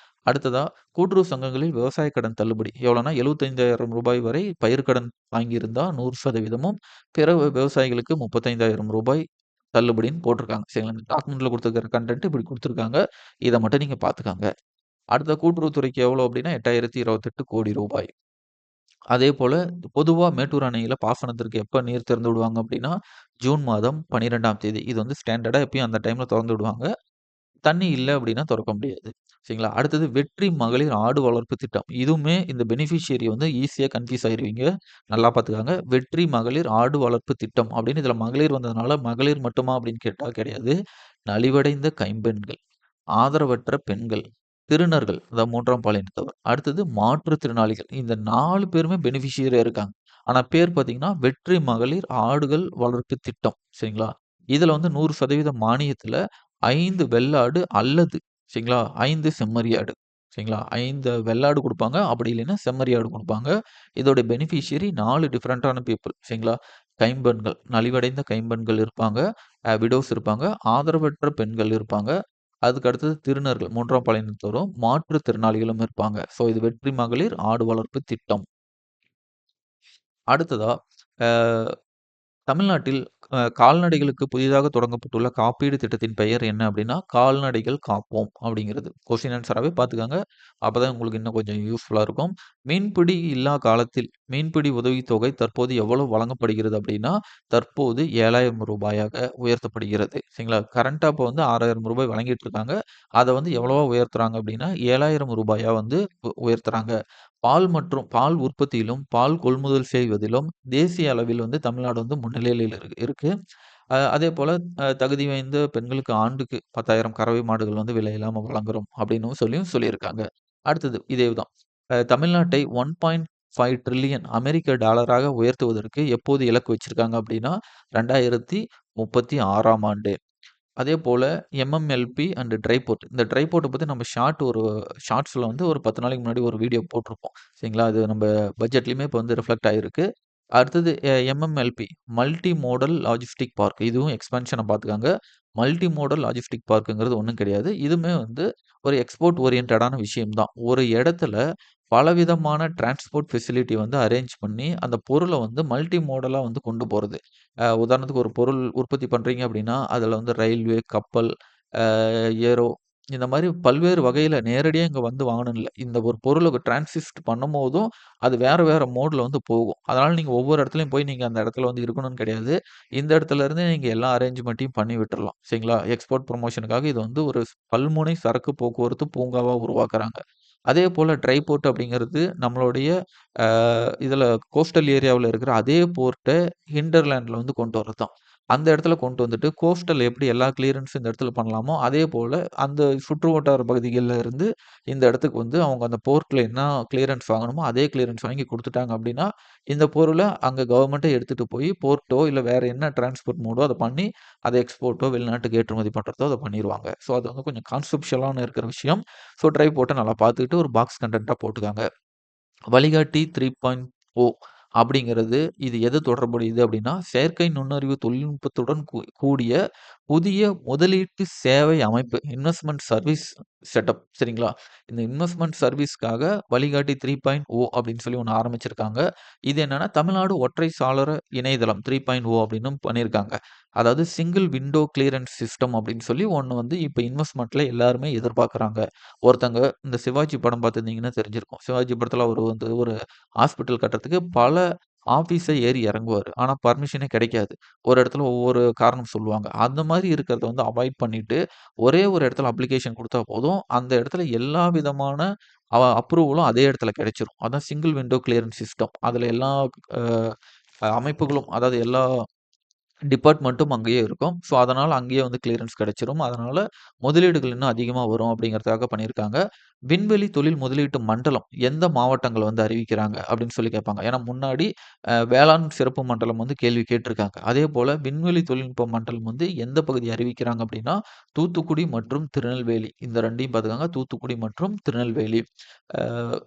அடுத்ததா, கூட்டுறவு சங்கங்களில் விவசாய கடன் தள்ளுபடி. எவ்வளோனா ரூ. 75,000 வரை பயிர்க்கடன் வாங்கியிருந்தா 100%ம் பிற விவசாயிகளுக்கு ரூ. 35,000 தள்ளுபடின்னு போட்டிருக்காங்க. சரிங்களா? இந்த டாக்குமெண்ட்ல குடுத்துருக்கிற கன்டென்ட் இப்படி குடுத்துருக்காங்க. இத மட்டும் நீங்க பார்த்துக்கங்க. அடுத்த கூட்டுறவுத்துறைக்கு எவ்வளோ அப்டின்னா, ரூ. 8,028 கோடி ரூபாய். அதேபோல பொதுவா மேட்டூர் அணையில பாசனத்திற்கு எப்ப நீர் திறந்து விடுவாங்க அப்டின்னா, ஜூன் மாதம் 12ஆம் தேதி. இது வந்து ஸ்டாண்டர்டா எப்பயும் அந்த டைம்ல தொறந்து விடுவாங்க. தண்ணி இல்ல அப்டின்னா தொறக்க முடியாது. சரிங்களா? அடுத்தது வெற்றி மகளிர் ஆடு வளர்ப்பு திட்டம். இதுவுமே இந்த பெனிஃபிஷியரி வந்து ஈஸியா கன்ஃப்யூஸ் ஆயிருவீங்க. நல்லா பார்த்துக்கங்க. வெற்றி மகளிர் ஆடு வளர்ப்பு திட்டம் அப்டின்னு இதுல மகளிர் வந்ததுனால, மகளிர் மட்டுமா அப்டின்னு கேட்டா கிடையாது. நலிவடைந்த கைம்பெண்கள். ஆதரவற்ற பெண்கள், திருநர்கள் அதாவது 3ஆம் பாலினத்தவர். அடுத்தது மாற்றுத்திறனாளிகள். இந்த 4 பேருமே பெனிஃபிஷியரியா இருக்காங்க. ஆனா பேர் பார்த்தீங்கன்னா, வெற்றி மகளிர் ஆடுகள் வளர்ப்பு திட்டம். சரிங்களா? இதுல வந்து 100% மானியத்துல 5 வெள்ளாடு அல்லது சரிங்களா, 5 செம்மறியாடு. சரிங்களா? 5 வெள்ளாடு குடுப்பாங்க. அப்படி இல்லைன்னா செம்மறியாடு குடுப்பாங்க. இதோட பெனிஃபிஷியரி 4 டிஃபரண்டான பீப்பிள். சரிங்களா? கைம்பெண்கள், நலிவடைந்த கைம்பெண்கள் இருப்பாங்க. விடோஸ் இருப்பாங்க. ஆதரவற்ற பெண்கள் இருப்பாங்க. அதுக்கு அடுத்தது திருநர்கள் 3ஆம் பாலினத்தவரும், மாற்றுத்திறனாளிகளும் இருப்பாங்க. ஸோ இது வெற்றி மகளிர் ஆடு வளர்ப்பு திட்டம். அடுத்ததா, அ தமிழ்நாட்டில் கால்நடைகளுக்கு புதிதாக தொடங்கப்பட்டுள்ள காப்பீடு திட்டத்தின் பெயர் என்ன அப்படின்னா, கால்நடைகள் காப்போம் அப்படிங்கிறது. கொஸ்டின் ஆன்ஸராவே பார்த்துக்கங்க. அப்பதான் உங்களுக்கு இன்னும் கொஞ்சம் யூஸ்ஃபுல்லா இருக்கும். மீன்பிடி இல்லா காலத்தில் மீன்பிடி உதவித்தொகை தற்போது எவ்வளவு வழங்கப்படுகிறது அப்படின்னா, தற்போது ரூ. 7,000 உயர்த்தப்படுகிறது. சரிங்களா? கரண்ட்டா இப்ப வந்து ரூ. 6,000 வழங்கிட்டு இருக்காங்க. அத வந்து எவ்வளவா உயர்த்துறாங்க அப்படின்னா, ரூ. 7,000 வந்து உயர்த்துறாங்க. பால் உற்பத்தியிலும், பால் கொள்முதல் செய்வதிலும் தேசிய அளவில் வந்து தமிழ்நாடு வந்து முன்னிலையில் இருக்கு. அதேபோல தகுதி வாய்ந்த பெண்களுக்கு ஆண்டுக்கு 10,000 கறவை மாடுகள் வந்து விலை இல்லாம வழங்குறோம் அப்டின்னும் சொல்லியிருக்காங்க. அடுத்தது இதே தான். தமிழ்நாட்டை 1.5 டிரில்லியன் அமெரிக்க டாலராக உயர்த்துவதற்கு எப்போது இலக்கு வச்சிருக்காங்க அப்டின்னா, 2036ஆம் ஆண்டு. அதேபோல எம்எம்எல்பி அண்ட் ட்ரை போர்ட். இந்த ட்ரை போர்ட்ட பத்தி நம்ம ஷார்ட்ஸ்ல வந்து ஒரு 10 நாளைக்கு முன்னாடி ஒரு வீடியோ போட்டிருப்போம். சரிங்களா? அது நம்ம பட்ஜெட்லயுமே இப்ப வந்து ரிஃப்ளெக்ட் ஆயிருக்கு. அடுத்தது MMLP multi modal logistic park. இதுவும் எக்ஸ்பான்ஷன பார்த்துக்கங்க. மல்டி மோடல் லாஜிஸ்டிக் பார்க்ங்கிறது ஒண்ணும் கிடையாது. இதுவுமே வந்து ஒரு எக்ஸ்போர்ட் ஓரியன்டடான விஷயம் தான். ஒரு இடத்துல பலவிதமான டிரான்ஸ்போர்ட் ஃபெசிலிட்டி வந்து அரேஞ்ச் பண்ணி, அந்த பொருள வந்து மல்டி மோடலா வந்து கொண்டு போறது. உதாரணத்துக்கு ஒரு பொருள் உற்பத்தி பண்றீங்க அப்படின்னா, அதுல வந்து ரயில்வே, கப்பல், அ ஏரோ இந்த மாரி பல்வேறு வகையில நேரடியா இங்க வந்து வாங்கணும் இல்ல. இந்த ஒரு பொருள டிரான்சிஸ்ட் பண்ணும்போதும், அது வேற வேற மோட்ல வந்து போகும். அதனால நீங்க ஒவ்வொரு இடத்துலயும் போய் நீங்க அந்த இடத்துல வந்து இருக்கணும்னு கிடையாது. இந்த இடத்துல இருந்தே நீங்க எல்லா அரேஞ்ச்மென்ட்டையும் பண்ணி விட்டுறலாம். சரிங்களா? எக்ஸ்போர்ட் ப்ரமோஷனுக்காக இது வந்து ஒரு பல்முனை சரக்கு போக்குவரத்து பூங்காவா உருவாக்குறாங்க. அதேபோல ட்ரை போர்ட் அப்படிங்கிறது நம்மளுடைய அ இதுல கோஸ்டல் ஏரியாவுல இருக்கிற அதே போர்ட்ட ஹிண்டர்லேண்ட்ல வந்து கொண்டு வரது தான். அந்த இடத்துல கொண்டு வந்துட்டு கோஸ்டல் எப்படி எல்லா கிளியரன்ஸும் இந்த இடத்துல பண்ணலாமோ, அதே போல அந்த சுற்று வட்டார பகுதிகள்ல இருந்து இந்த இடத்துக்கு வந்து அவங்க அந்த போர்ட்ல என்ன கிளியரன்ஸ் வாங்கணுமோ, அதே கிளியரன்ஸ் வாங்கி குடுத்துட்டாங்க அப்படின்னா, இந்த பொருள அங்க கவர்மெண்ட்டே எடுத்துட்டு போய் போர்ட்டோ, இல்ல வேற என்ன டிரான்ஸ்போர்ட் மோடோ அத பண்ணி, அத எக்ஸ்போர்ட்டோ, வெளிநாட்டுக்கு ஏற்றுமதி பண்றதோ அத பண்ணிருவாங்க. ஸோ, அது வந்து கொஞ்சம் கான்செப்சுவலான இருக்கிற விஷயம். ஸோ, டிரைவ் போட்டு நல்லா பார்த்துக்கிட்டு ஒரு பாக்ஸ் கன்டென்ட்டா போட்டுக்கங்க. வழிகாட்டி 3.0 அப்படிங்கிறது இது எது தொடர்புடையது அப்படின்னா, செயற்கை நுண்ணறிவு தொழில்நுட்பத்துடன் கூடிய புதிய முதலீட்டு சேவை அமைப்பு. இன்வெஸ்ட்மென்ட் சர்வீஸ் செட்டப் சரிங்களா? இந்த இன்வெஸ்ட்மென்ட் சர்வீஸ்க்காக வழிகாட்டி 3.0 அப்படின்னு சொல்லி ஒண்ணு ஆரம்பிச்சிருக்காங்க. இது என்னன்னா, தமிழ்நாடு ஒற்றை சாளர இணையதளம் 3.0 அப்படின்னும் பண்ணியிருக்காங்க. அதாவது சிங்கிள் விண்டோ கிளியரன்ஸ் சிஸ்டம் அப்படின்னு சொல்லி ஒண்ணு வந்து இப்ப இன்வெஸ்ட்மென்ட்ல எல்லாருமே எதிர்பார்க்குறாங்க. ஒருத்தங்க இந்த சிவாஜி படம் பார்த்திருந்தீங்கன்னா தெரிஞ்சிருக்கும். சிவாஜி படத்துல அவரு வந்து ஒரு ஹாஸ்பிட்டல் கட்டுறதுக்கு பல ஆஃபீஸ ஏறி இறங்குவாரு. ஆனா பர்மிஷனே கிடைக்காது. ஒரு இடத்துல ஒவ்வொரு காரணம் சொல்லுவாங்க. அந்த மாரி இருக்கிறத வந்து அவாய்ட் பண்ணிட்டு, ஒரே ஒரு இடத்துல அப்ளிகேஷன் குடுத்தா போதும். அந்த இடத்துல எல்லா விதமான அப்ரூவலும் அதே இடத்துல கிடைச்சிரும். அதான் சிங்கிள் விண்டோ கிளியரன்ஸ் சிஸ்டம். அதுல எல்லா அ அமைப்புகளும் அதாவது எல்லா டிபார்ட்மெண்ட்டும் அங்கேயே இருக்கும். ஸோ, அதனால அங்கேயே வந்து கிளியரன்ஸ் கிடைச்சிரும். அதனால முதலீடுகள் இன்னும் அதிகமா வரும் அப்படிங்கிறதுக்காக பண்ணியிருக்காங்க. விண்வெளி தொழில் முதலீட்டு மண்டலம் எந்த மாவட்டங்கள் வந்து அறிவிக்கிறாங்க அப்படின்னு சொல்லி கேட்பாங்க. ஏன்னா முன்னாடி வேளாண் சிறப்பு மண்டலம் வந்து கேள்வி கேட்டிருக்காங்க. அதேபோல விண்வெளி தொழில்நுட்ப மண்டலம் வந்து எந்த பகுதி அறிவிக்கிறாங்க அப்படின்னா, தூத்துக்குடி மற்றும் திருநெல்வேலி. இந்த 2யும் பார்த்துக்கோங்க. தூத்துக்குடி மற்றும் திருநெல்வேலி. அ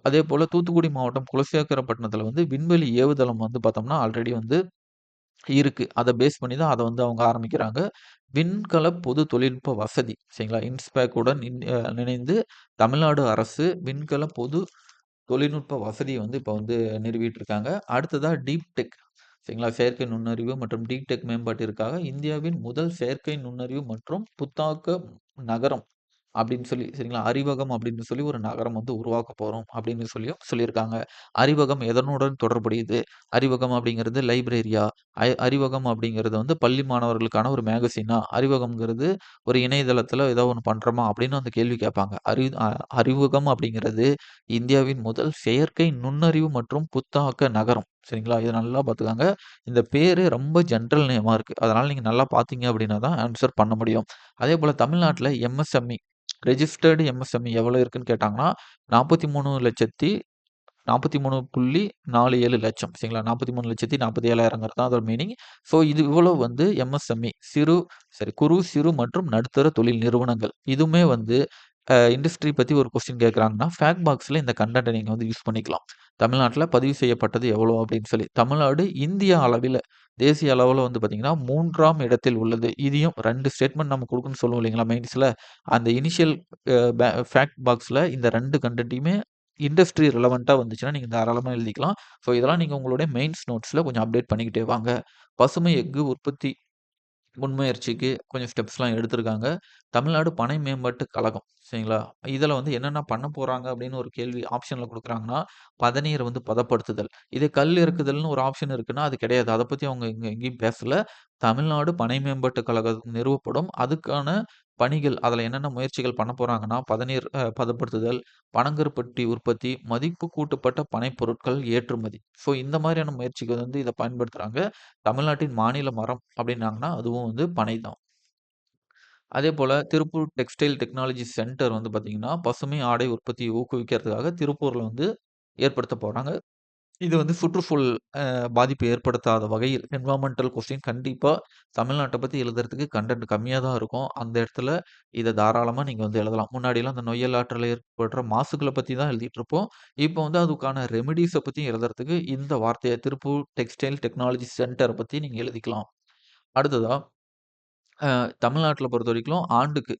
அதேபோல தூத்துக்குடி மாவட்டம் குலசேகரப்பட்டினத்தில வந்து விண்வெளி ஏவுதளம் வந்து பார்த்தோம்னா, ஆல்ரெடி வந்து இருக்கு. அத பேஸ் பண்ணி தான் அத வந்து அவங்க ஆரம்பிக்கிறாங்க. விண்கல பொது தொழில்நுட்ப வசதி சரிங்களா? இன்ஸ்பேக்குடன் இணைந்து தமிழ்நாடு அரசு விண்கல பொது தொழில்நுட்ப வசதிய வந்து இப்ப வந்து நிறுவிட்டு இருக்காங்க. அடுத்ததா டீப் டெக் சரிங்களா? செயற்கை நுண்ணறிவு மற்றும் டீப் டெக் மேம்பாட்டிற்காக இந்தியாவின் முதல் செயற்கை நுண்ணறிவு மற்றும் புத்தாக்க நகரம் அப்படின்னு சொல்லி சரிங்களா? அறிவகம் அப்படின்னு சொல்லி ஒரு நகரம் வந்து உருவாக்க போறோம் அப்படின்னு சொல்லியும் சொல்லியிருக்காங்க. அறிவகம் எதனுடன் தொடர்புடையது? அறிவகம் அப்படிங்கிறது லைப்ரரியா? அறிவகம் அப்படிங்கிறது வந்து பள்ளி மாணவர்களுக்கான ஒரு மேகசினா? அறிவகம்ங்கிறது ஒரு இணையதளத்தில ஏதோ ஒண்ணு பண்றோமா? அப்படின்னு அந்த கேள்வி கேட்பாங்க. அறிவகம் அப்படிங்கிறது இந்தியாவின் முதல் செயற்கை நுண்ணறிவு மற்றும் புத்தாக்க நகரம். சரிங்களா? இத நல்லா பார்த்துக்கங்க. இந்த பேரு ரொம்ப ஜெனரல் நேமா இருக்கு. அதனால நீங்க நல்லா பார்த்தீங்க அப்படின்னா தான் ஆன்ஸர் பண்ண முடியும். அதேபோல தமிழ்நாட்ல எம்எஸ்எம்இ ரெஜிஸ்டர்டு எம்எஸ்எம்இ எவ்வளோ இருக்குன்னு கேட்டாங்கன்னா, 43,43.47 லட்சம் சரிங்களா? 43,47,000 தான் அதோட மீனிங். ஸோ இது இவ்வளோ வந்து எம்எஸ்எம்இ குறு, சிறு மற்றும் நடுத்தர தொழில் நிறுவனங்கள். இதுவுமே வந்து இண்டஸ்ட்ரி பத்தி ஒரு கொஸ்டின் கேட்குறாங்கன்னா, ஃபேக்ட் பாக்ஸ்ல இந்த கன்டென்ட்ட நீங்க வந்து யூஸ் பண்ணிக்கலாம். தமிழ்நாட்ல பதிவு செய்யப்பட்டது எவ்வளோ அப்படின்னு சொல்லி. தமிழ்நாடு இந்திய அளவில, தேசிய அளவுல வந்து பார்த்தீங்கன்னா, 3ஆம் இடத்தில் உள்ளது. இதையும் 2 ஸ்டேட்மெண்ட் நம்ம குடுக்கணும்னு சொல்லுவோம் இல்லைங்களா மெயின்ஸ்ல. அந்த இனிஷியல் ஃபேக்ட் பாக்ஸ்ல இந்த 2 கன்டென்ட்டையுமே இண்டஸ்ட்ரி ரிலவென்ட்டா வந்துச்சுன்னா, நீங்க தாராளமா எழுதிக்கலாம். ஸோ இதெல்லாம் நீங்க உங்களுடைய மெயின்ஸ் நோட்ஸ்ல கொஞ்சம் அப்டேட் பண்ணிக்கிட்டே வாங்க. பசுமை எஃகு உற்பத்தி முன்முயற்சிக்கு கொஞ்சம் ஸ்டெப்ஸ்லாம் எடுத்திருக்காங்க. தமிழ்நாடு பனை மேம்பாட்டு கழகம். சரிங்களா? இதில வந்து என்னென்ன பண்ண போறாங்க அப்படின்னு ஒரு கேள்வி ஆப்ஷன்ல குடுக்குறாங்கன்னா, பதநீர வந்து பதப்படுத்துதல். இதே கல் இறக்குதல்னு ஒரு ஆப்ஷன் இருக்குன்னா, அது கிடையாது. அத பத்தி அவங்க எங்கேயும் பேசல. தமிழ்நாடு பனை மேம்பாட்டு கழகம் நிறுவப்படும். அதுக்கான பணிகள் அதில என்னென்ன முயற்சிகள் பண்ண போறாங்கன்னா, பதநீர் பதப்படுத்துதல், பனங்கருப்பட்டி உற்பத்தி, மதிப்பு கூட்டப்பட்ட பனை பொருட்கள் ஏற்றுமதி. ஸோ இந்த மாதிரியான முயற்சிகள் வந்து இத பயன்படுத்துறாங்க. தமிழ்நாட்டின் மாநில மரம் அப்படின்னாங்கன்னா, அதுவும் வந்து பனை தான். அதேபோல திருப்பூர் டெக்ஸ்டைல் டெக்னாலஜி சென்டர் வந்து பார்த்தீங்கன்னா, பசுமை ஆடை உற்பத்தியை ஊக்குவிக்கிறதுக்காக திருப்பூர்ல வந்து ஏற்படுத்த போறாங்க. இது வந்து சுற்றுச்சூழல் பாதிப்பு ஏற்படுத்தாத வகையில் என்வைரன்மென்டல் கொஸ்டின் கண்டிப்பா தமிழ்நாட்ட பத்தி எழுதுறதுக்கு கன்டென்ட் கம்மியா தான் இருக்கும். அந்த இடத்துல இத தாராளமா நீங்க வந்து எழுதலாம். முன்னாடிலாம் அந்த நொய்யல் ஆற்றில ஏற்படுற மாசுகள பத்தி தான் எழுதிட்டு இருப்போம். இப்போ வந்து அதுக்கான ரெமிடீஸ பத்தியும் எழுதுறதுக்கு இந்த வார்த்தைய திருப்பூர் டெக்ஸ்டைல் டெக்னாலஜி சென்டர் பத்தி நீங்க எழுதிக்கலாம். அடுத்ததா தமிழ்நாட்ல பொறுத்தவரைக்கும் ஆண்டுக்கு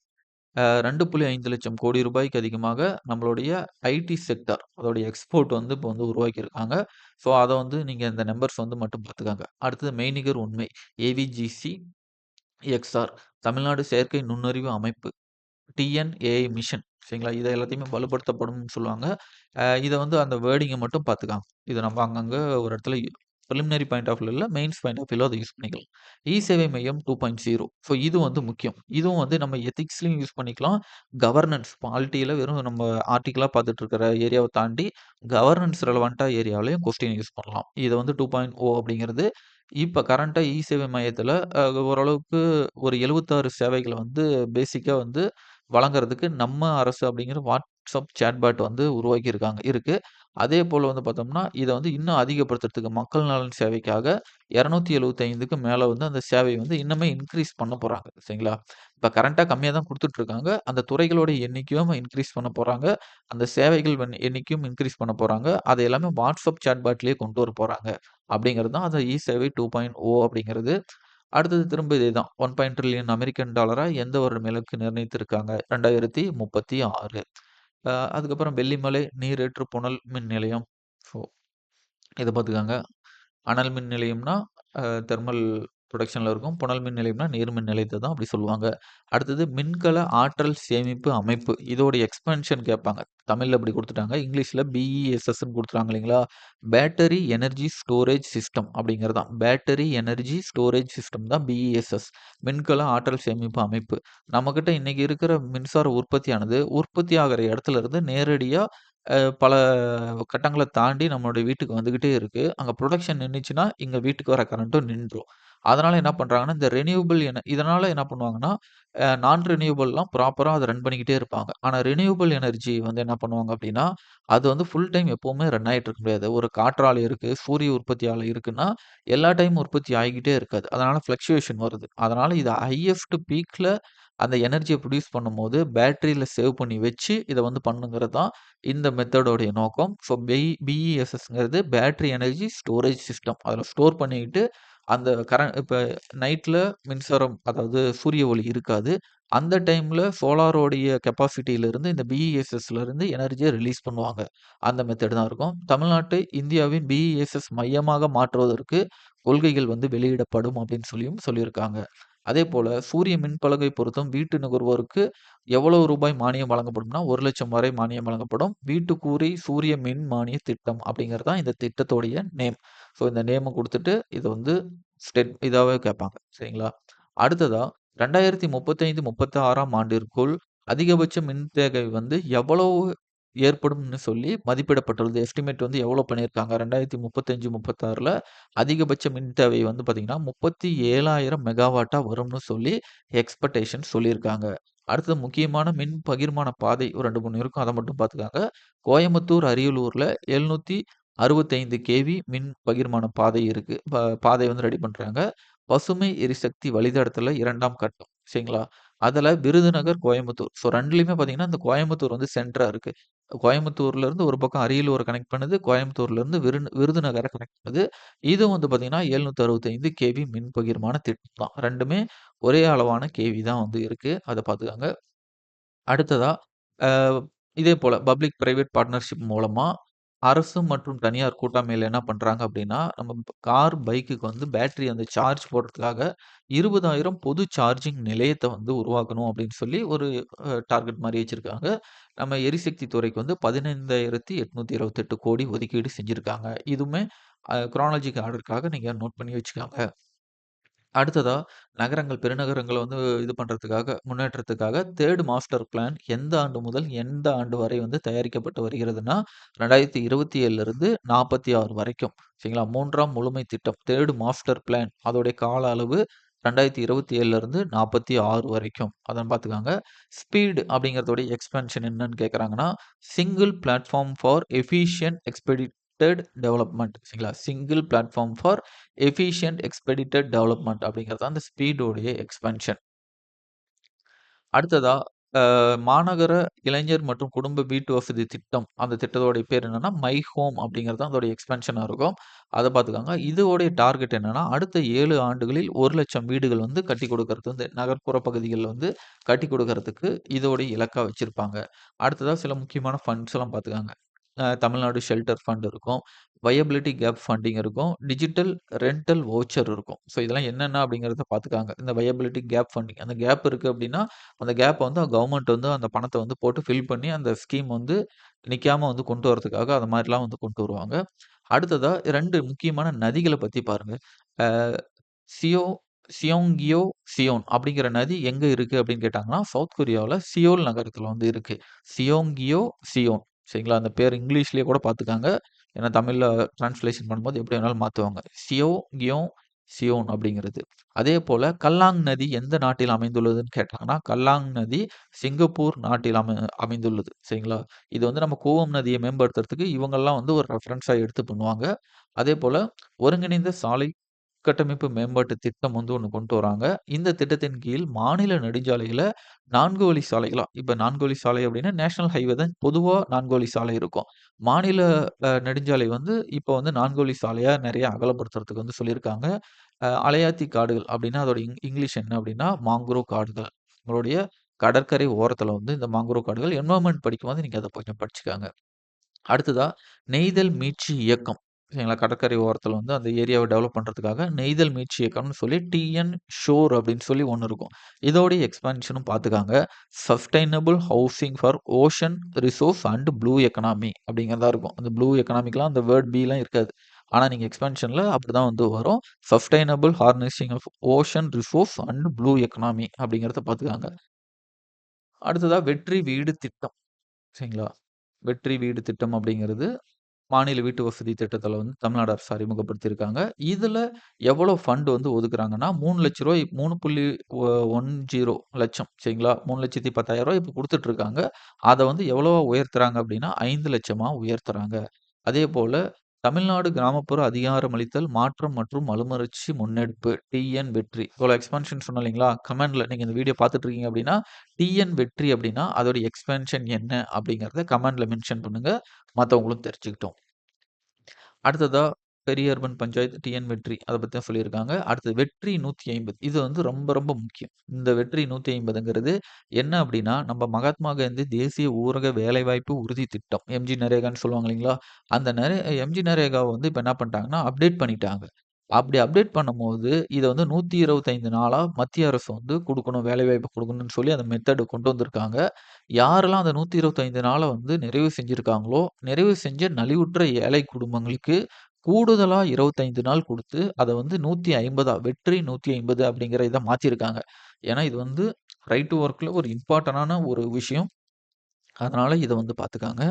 2,5 லட்சம் கோடி ரூபாய்க்கு அதிகமாக நம்மளுடைய ஐடி செக்டார் அதோடைய எக்ஸ்போர்ட் வந்து இப்போ வந்து உருவாக்கியிருக்காங்க. ஸோ, அத வந்து நீங்க இந்த நம்பர்ஸ் வந்து மட்டும் பார்த்துக்கங்க. அடுத்தது மெய்நிகர் உண்மை ஏவிஜிசி எக்ஸ்ஆர் தமிழ்நாடு செயற்கை நுண்ணறிவு அமைப்பு டிஎன்ஏஐ மிஷன் சரிங்களா? இத எல்லாத்தையுமே வலுப்படுத்தப்படும்னு சொல்லுவாங்க. இத வந்து அந்த வேர்டிங்க மட்டும் பார்த்துக்கங்க. இத நம்ம அங்கங்க ஒரு இடத்துல பிரிலிமினரி பாயிண்ட் ஆஃப் வியூல இல்ல, மெயின்ஸ் பாயிண்ட் ஆஃப் வியூல அத யூஸ் பண்ணிக்கலாம். இ-சேவை மையம் 2.0 ஸோ இது வந்து முக்கியம். இதுவும் வந்து நம்ம எத்திக்ஸ்லயும் யூஸ் பண்ணிக்கலாம். கவர்னன்ஸ் பாலிட்டில வெறும் நம்ம ஆர்டிகிளா பார்த்துட்டு இருக்கிற ஏரியாவ தாண்டி கவர்னன்ஸ் ரெலவென்ட்டா ஏரியாலயும் கொஸ்டின் யூஸ் பண்ணலாம். இத வந்து 2.0 அப்படிங்கிறது இப்ப கரண்ட்டா இ-சேவை மையத்துல ஓரளவுக்கு ஒரு 76 சேவைகள வந்து பேசிக்கா வந்து வழங்குறதுக்கு நம்ம அரசு அப்படிங்கிற WhatsApp சேட்பாட் வந்து உருவாக்கியிருக்காங்க இருக்கு. அதேபோல வந்து பார்த்தோம்னா, இத வந்து இன்னும் அதிகப்படுத்துறதுக்கு மக்கள் நலன் சேவைக்காக 275க்கு மேல வந்து அந்த சேவை வந்து இன்னுமே இன்கிரீஸ் பண்ண போறாங்க. சரிங்களா? இப்ப கரண்ட்டா கம்மியா தான் குடுத்துட்டு இருக்காங்க. அந்த துறைகளோட எண்ணிக்கையும் இன்கிரீஸ் பண்ண போறாங்க. அந்த சேவைகள் எண்ணிக்கையும் இன்கிரீஸ் பண்ண போறாங்க. அது எல்லாமே WhatsApp சேட்பாட்லயே கொண்டு வர போறாங்க. அப்படிங்கிறது தான் அந்த இ-சேவை 2.0 அப்படிங்கிறது. அடுத்தது திரும்ப இதேதான். 1 ட்ரில்லியன் அமெரிக்கன் டாலரா எந்த வருடம் இலக்கு நிர்ணயித்திருக்காங்க? 2036. அதுக்கப்புறம் வெள்ளிமலை நீரேற்று புனல் மின் நிலையம். ஸோ இத பார்த்துக்கங்க. அனல் மின் நிலையம்னா, தெர்மல் புரொடக்ஷன்ல இருக்கும். புனல் மின் நிலையம்னா, நீர் மின் நிலையத்த தான் அப்படி சொல்லுவாங்க. அடுத்தது மின்கல ஆற்றல் சேமிப்பு அமைப்பு. இதோட எக்ஸ்பான்ஷன் கேட்பாங்க. தமிழ்ல இப்படி குடுத்துட்டாங்க. இங்கிலீஷ்ல பிஇஎஸ்எஸ்ன்னு குடுத்துட்டாங்க இல்லைங்களா? பேட்டரி எனர்ஜி ஸ்டோரேஜ் சிஸ்டம் அப்படிங்கிறது தான். பேட்டரி எனர்ஜி ஸ்டோரேஜ் சிஸ்டம் தான் பிஇஎஸ்எஸ். மின்கல ஆற்றல் சேமிப்பு அமைப்பு. நம்மகிட்ட இன்னைக்கு இருக்கிற மின்சார உற்பத்தியானது, உற்பத்தி ஆகுற இடத்துல இருந்து நேரடியா பல கட்டங்கள தாண்டி நம்மளுடைய வீட்டுக்கு வந்துகிட்டே இருக்கு. அங்க புரொடக்ஷன் நின்னுச்சுன்னா, இங்க வீட்டுக்கு வர கரண்ட்டும் நின்றும். அதனால என்ன பண்றாங்கன்னா, இந்த ரெனியூவபிள் இதனால என்ன பண்ணுவாங்கன்னா, நான் ரெனியூவபிள்லாம் ப்ராப்பரா அத ரன் பண்ணிக்கிட்டே இருப்பாங்க. ஆனா ரெனியூவபிள் எனர்ஜி வந்து என்ன பண்ணுவாங்க அப்டின்னா, அது வந்து ஃபுல் டைம் எப்பவுமே ரன் ஆயிட்டு இருக்க முடியாது. ஒரு காற்றாலை இருக்கு, சூரிய உற்பத்தி ஆலை இருக்குன்னா, எல்லா டைமும் உற்பத்தி ஆகிக்கிட்டே இருக்காது. அதனால ஃப்ளக்சுவேஷன் வருது. அதனால இது ஹையஸ்ட் பீக்ல அந்த எனர்ஜிய ப்ரொடியூஸ் பண்ணும்போது, பேட்டரியில சேவ் பண்ணி வச்சு, இத வந்து பண்ணுங்கிறது தான் இந்த மெத்தடோடைய நோக்கம். ஸோ பிஇஎஸ்எஸ்ங்கிறது பேட்டரி எனர்ஜி ஸ்டோரேஜ் சிஸ்டம். அதில ஸ்டோர் பண்ணிக்கிட்டு, அந்த இப்ப நைட்ல மின்சாரம் அதாவது சூரிய ஒளி இருக்காது. அந்த டைம்ல சோலாரோடைய கெப்பாசிட்டியிலிருந்து இந்த பிஇஎஸ்எஸ்லருந்து எனர்ஜிய ரிலீஸ் பண்ணுவாங்க. அந்த மெத்தட் தான் இருக்கும். தமிழ்நாட்டை இந்தியாவின் பிஇஎஸ்எஸ் மையமாக மாற்றுவதற்கு கொள்கைகள் வந்து வெளியிடப்படும் அப்படின்னு சொல்லியிருக்காங்க. அதேபோல சூரிய மின்பலகை பொருத்தும் வீட்டு நுகர்வோருக்கு எவ்வளவு ரூபாய் மானியம் வழங்கப்படும்னா, 1,00,000 வரை மானியம் வழங்கப்படும். வீட்டுக்கூரை சூரிய மின் மானிய திட்டம் அப்படிங்கிறது தான் இந்த திட்டத்தோடைய நேம். ஸோ இந்த நேம குடுத்துட்டு இத வந்து இதாவே கேட்பாங்க. சரிங்களா? அடுத்ததா 2035, 36ஆம் ஆண்டிற்குள் அதிகபட்ச மின் தேவை வந்து எவ்வளவு ஏற்படும்னு சொல்லி மதிப்பிடப்பட்டுள்ளது. எஸ்டிமேட் வந்து எவ்வளோ பண்ணியிருக்காங்க. 2035, 36ல அதிகபட்ச மின் தேவை வந்து பார்த்தீங்கன்னா, 37,000 மெகாவாட்டா வரும்னு சொல்லி எக்ஸ்பெக்டேஷன் சொல்லியிருக்காங்க. அடுத்தது முக்கியமான மின் பகிர்மான பாதை ஒரு 2, 3 இருக்கும். அத மட்டும் பார்த்துக்கங்க. கோயம்புத்தூர், அரியலூர்ல 765 கேவி மின் பகிர்மான பாதை இருக்கு. பாதை வந்து ரெடி பண்றாங்க. பசுமை எரிசக்தி வழித்தடத்துல 2ஆம் கட்டம். சரிங்களா? அதுல விருதுநகர், கோயம்புத்தூர். ஸோ 2லயுமே பார்த்தீங்கன்னா, இந்த கோயம்புத்தூர் வந்து சென்டரா இருக்கு. கோயம்புத்தூர்லருந்து ஒரு பக்கம் அரியலூர கனெக்ட் பண்ணுது. கோயம்புத்தூர்லருந்து விருதுநகர கனெக்ட் பண்ணுது. இது வந்து பார்த்தீங்கன்னா, 765 கேவி மின் பகிர்மான திட்டம் தான். 2மே ஒரே அளவான கேவி தான் வந்து இருக்கு. அத பார்த்துக்கங்க. அடுத்ததா, அ இதே போல பப்ளிக் பிரைவேட் பார்ட்னர்ஷிப் மூலமா அரசு மற்றும் தனியார் கூட்டாண்மையில என்ன பண்றாங்க அப்டின்னா, நம்ம கார், பைக்குக்கு வந்து பேட்டரி அந்த சார்ஜ் போடுறதுக்காக 20,000 பொது சார்ஜிங் நிலையத்த வந்து உருவாக்கணும் அப்டின்னு சொல்லி ஒரு டார்கெட் மாரி வச்சிருக்காங்க. நம்ம எரிசக்தி துறைக்கு வந்து 15,828 கோடி ஒதுக்கீடு செஞ்சிருக்காங்க. இதுவுமே குரானாலஜிக்கல் ஆர்டருக்காக நீங்க நோட் பண்ணி வச்சுக்கோங்க. அடுத்ததா, நகரங்கள், பெருநகரங்கள வந்து இது பண்றதுக்காக, முன்னேற்றத்துக்காக 3 மாஸ்டர் பிளான் எந்த ஆண்டு முதல் எந்த ஆண்டு வரை வந்து தயாரிக்கப்பட்டு வருகிறதுன்னா, 2027ல இருந்து 46 வரைக்கும். சரிங்களா? 3ஆம் முழுமை திட்டம் 3 மாஸ்டர் பிளான் அதோடைய கால அளவு 2027ல இருந்து 46 வரைக்கும். அத பார்த்துக்கங்க. ஸ்பீட் அப்படிங்கிறதோட எக்ஸ்பான்ஷன் என்னன்னு கேட்கறாங்கன்னா, single platform for efficient expedited development. சரிங்களா? Single platform for efficient expedited development அப்படிங்கிறது தான் அந்த ஸ்பீடோடைய எக்ஸ்பான்ஷன். அடுத்ததா, மாநகர இளைஞர் மற்றும் குடும்ப வீட்டு வசதி திட்டம். அந்த திட்டத்தோடைய பேர் என்னன்னா, மை ஹோம் அப்படிங்கிறது தான் அதோட எக்ஸ்பான்ஷனா இருக்கும். அத பார்த்துக்கோங்க. இதோடைய டார்கெட் என்னன்னா, அடுத்த 7 ஆண்டுகளில் 1,00,000 வீடுகள் வந்து கட்டிக் குடுக்கறது வந்து நகர்ப்புற பகுதிகள்ல வந்து கட்டிக் குடுக்கறதுக்கு இதோடைய இலக்கா வச்சிருப்பாங்க. அடுத்ததா சில முக்கியமான ஃபண்ட்ஸ்லாம் பார்த்துக்கங்க. தமிழ்நாடு ஷெல்டர் ஃபண்ட் இருக்கும். வயபிலிட்டி கேப் ஃபண்டிங் இருக்கும். டிஜிட்டல் ரென்டல் வவுச்சர் இருக்கும். ஸோ இதெல்லாம் என்னென்ன அப்படிங்கிறத பார்த்துக்கங்க. இந்த வயபிலிட்டி கேப் ஃபண்டிங் அந்த கேப் இருக்கு அப்படின்னா, அந்த கேப்ப வந்து கவர்ன்மெண்ட் வந்து அந்த பணத்த வந்து போட்டு ஃபில் பண்ணி அந்த ஸ்கீம் வந்து நிக்காம வந்து கொண்டு வரதுக்காக அது மாரிலாம் வந்து கொண்டு வருவாங்க. அடுத்ததா 2 முக்கியமான நதிகள பத்தி பாருங்க. அ சியோ சியோங்கியோ, சியோன் அப்படிங்கிற நதி எங்க இருக்கு அப்படின்னு கேட்டாங்கன்னா, சவுத் கொரியாவுல சியோல் நகரத்துல வந்து இருக்கு. சியோங்கியோ, சியோன் சரிங்களா? அந்த பேர் இங்கிலீஷ்லயே கூட பார்த்துக்கங்க. ஏன்னா தமிழ்ல டிரான்ஸ்லேஷன் பண்ணும்போது எப்படி வேணாலும் மாத்துவாங்க. சியோ, கியோன், சியோன் அப்படிங்கிறது. அதேபோல கல்லாங் நதி எந்த நாட்டில் அமைந்துள்ளதுன்னு கேட்டாங்கன்னா, கல்லாங் நதி சிங்கப்பூர் நாட்டில் அமைந்துள்ளது. சரிங்களா? இது வந்து நம்ம கூவம் நதிய மேம்படுத்துறதுக்கு இவங்கலாம் வந்து ஒரு ரெஃபரன்ஸா எடுத்து பண்ணுவாங்க. அதேபோல ஒருங்கிணைந்த சாலை கட்டமைப்பு மேம்பாட்டு திட்டம் வந்து ஒண்ணு கொண்டு வராங்க. இந்த திட்டத்தின் கீழ் மாநில நெடுஞ்சாலைகள 4 வழி சாலைகளா இப்ப 4 வழி சாலை அப்டின்னா, நேஷனல் ஹைவே தான் பொதுவா 4 வழி சாலை இருக்கும். மாநில நெடுஞ்சாலை வந்து இப்ப வந்து 4 வழி சாலையா நெறைய அகலப்படுத்துறதுக்கு வந்து சொல்லியிருக்காங்க. அலையாத்தி காடுகள் அப்டின்னா, அதோட இங்கிலீஷ் என்ன அப்டின்னா, மாங்குரோவ் காடுகள். உங்களுடைய கடற்கரை ஓரத்தில வந்து இந்த மாங்குரோவ் காடுகள் என்வைரன்மென்ட் படிக்கும்போது நீங்க அத கொஞ்சம் படிச்சுக்கங்க. அடுத்ததா, நெய்தல் மீட்சி இயக்கம். சரிங்களா? கடற்கரை ஓரத்தில வந்து அந்த ஏரியாவ டெவலப் பண்றதுக்காக நெய்தல் மீட்சி இயக்கம்னு சொல்லி டிஎன் ஷோர் அப்படின்னு சொல்லி ஒண்ணு இருக்கும். இதோடைய எக்ஸ்பான்ஷனும் பார்த்துக்காங்க. Sustainable housing for ocean resource and blue economy அப்படிங்கிறதா இருக்கும். அந்த ப்ளூ எக்கனாமிக்லாம் அந்த வேர்ட் பிலாம் இருக்காது. ஆனா நீங்க எக்ஸ்பான்ஷன்ல அப்படிதான் வந்து வரும். Sustainable harnessing of ocean resource and blue economy அப்படிங்கிறத பார்த்துக்காங்க. அடுத்ததா வெற்றி வீடு திட்டம். சரிங்களா? வெற்றி வீடு திட்டம் அப்படிங்கிறது மாநில வீட்டு வசதி திட்டத்தில வந்து தமிழ்நாடு அரசு அறிமுகப்படுத்தியிருக்காங்க. இதுல எவ்வளோ ஃபண்ட் வந்து ஒதுக்குறாங்கன்னா, ரூ. 3,00,000 3.10 லட்சம் சரிங்களா? ரூ. 3,10,000 இப்ப குடுத்துட்டு இருக்காங்க. அத வந்து எவ்வளவா உயர்த்துறாங்க அப்டின்னா, 5,00,000 உயர்த்துறாங்க. அதேபோல தமிழ்நாடு கிராமப்புற அதிகாரமளித்தல் மாற்றம் மற்றும் மறுமலர்ச்சி முன்னெடுப்பு டிஎன் வெற்றி. இவ்வளோ எக்ஸ்பான்ஷன் சொன்னேன் இல்லைங்களா? கமெண்ட்ல நீங்க இந்த வீடியோ பார்த்துட்டு இருக்கீங்க அப்டின்னா, டிஎன் வெற்றி அப்டின்னா, அதோட எக்ஸ்பான்ஷன் என்ன அப்டிங்கிறத கமெண்ட்ல மென்ஷன் பண்ணுங்க. மத்தவங்களும் தெரிஞ்சுக்கிட்டும். அடுத்ததா பெரிய அர்பன் பஞ்சாயத்து டிஎன் வெற்றி. அத பத்தி தான் சொல்லியிருக்காங்க. அடுத்தது வெற்றி 150 இது வந்து ரொம்ப ரொம்ப முக்கியம். இந்த வெற்றி 150ங்கிறது என்ன அப்டின்னா, நம்ம மகாத்மா காந்தி தேசிய ஊரக வேலைவாய்ப்பு உறுதி திட்டம். எம்ஜி நரேகான்னு சொல்லுவாங்க இல்லைங்களா? அந்த எம்ஜி நரேகாவ வந்து இப்ப என்ன பண்ணிட்டாங்கன்னா, அப்டேட் பண்ணிட்டாங்க. அப்படி அப்டேட் பண்ணும்போது, இத வந்து 125 நாளா மத்திய அரசு வந்து குடுக்கணும், வேலைவாய்ப்பு குடுக்கணும்னு சொல்லி அந்த மெத்தேட கொண்டு வந்திருக்காங்க. யாரெல்லாம் அந்த 125 நாள வந்து நிறைவு செஞ்சிருக்காங்களோ, நிறைவு செஞ்ச நலிவுற்ற ஏழை குடும்பங்களுக்கு கூடுதலா 25 நாள் குடுத்து, அத வந்து 150 வெற்றி 150 அப்படிங்கிற இத மாத்திருக்காங்க. ஏன்னா, இது வந்து ரைட் டூ ஒர்க்ல ஒரு இம்பார்ட்டன்டான ஒரு விஷயம். அதனால இத வந்து பாத்துக்காங்க.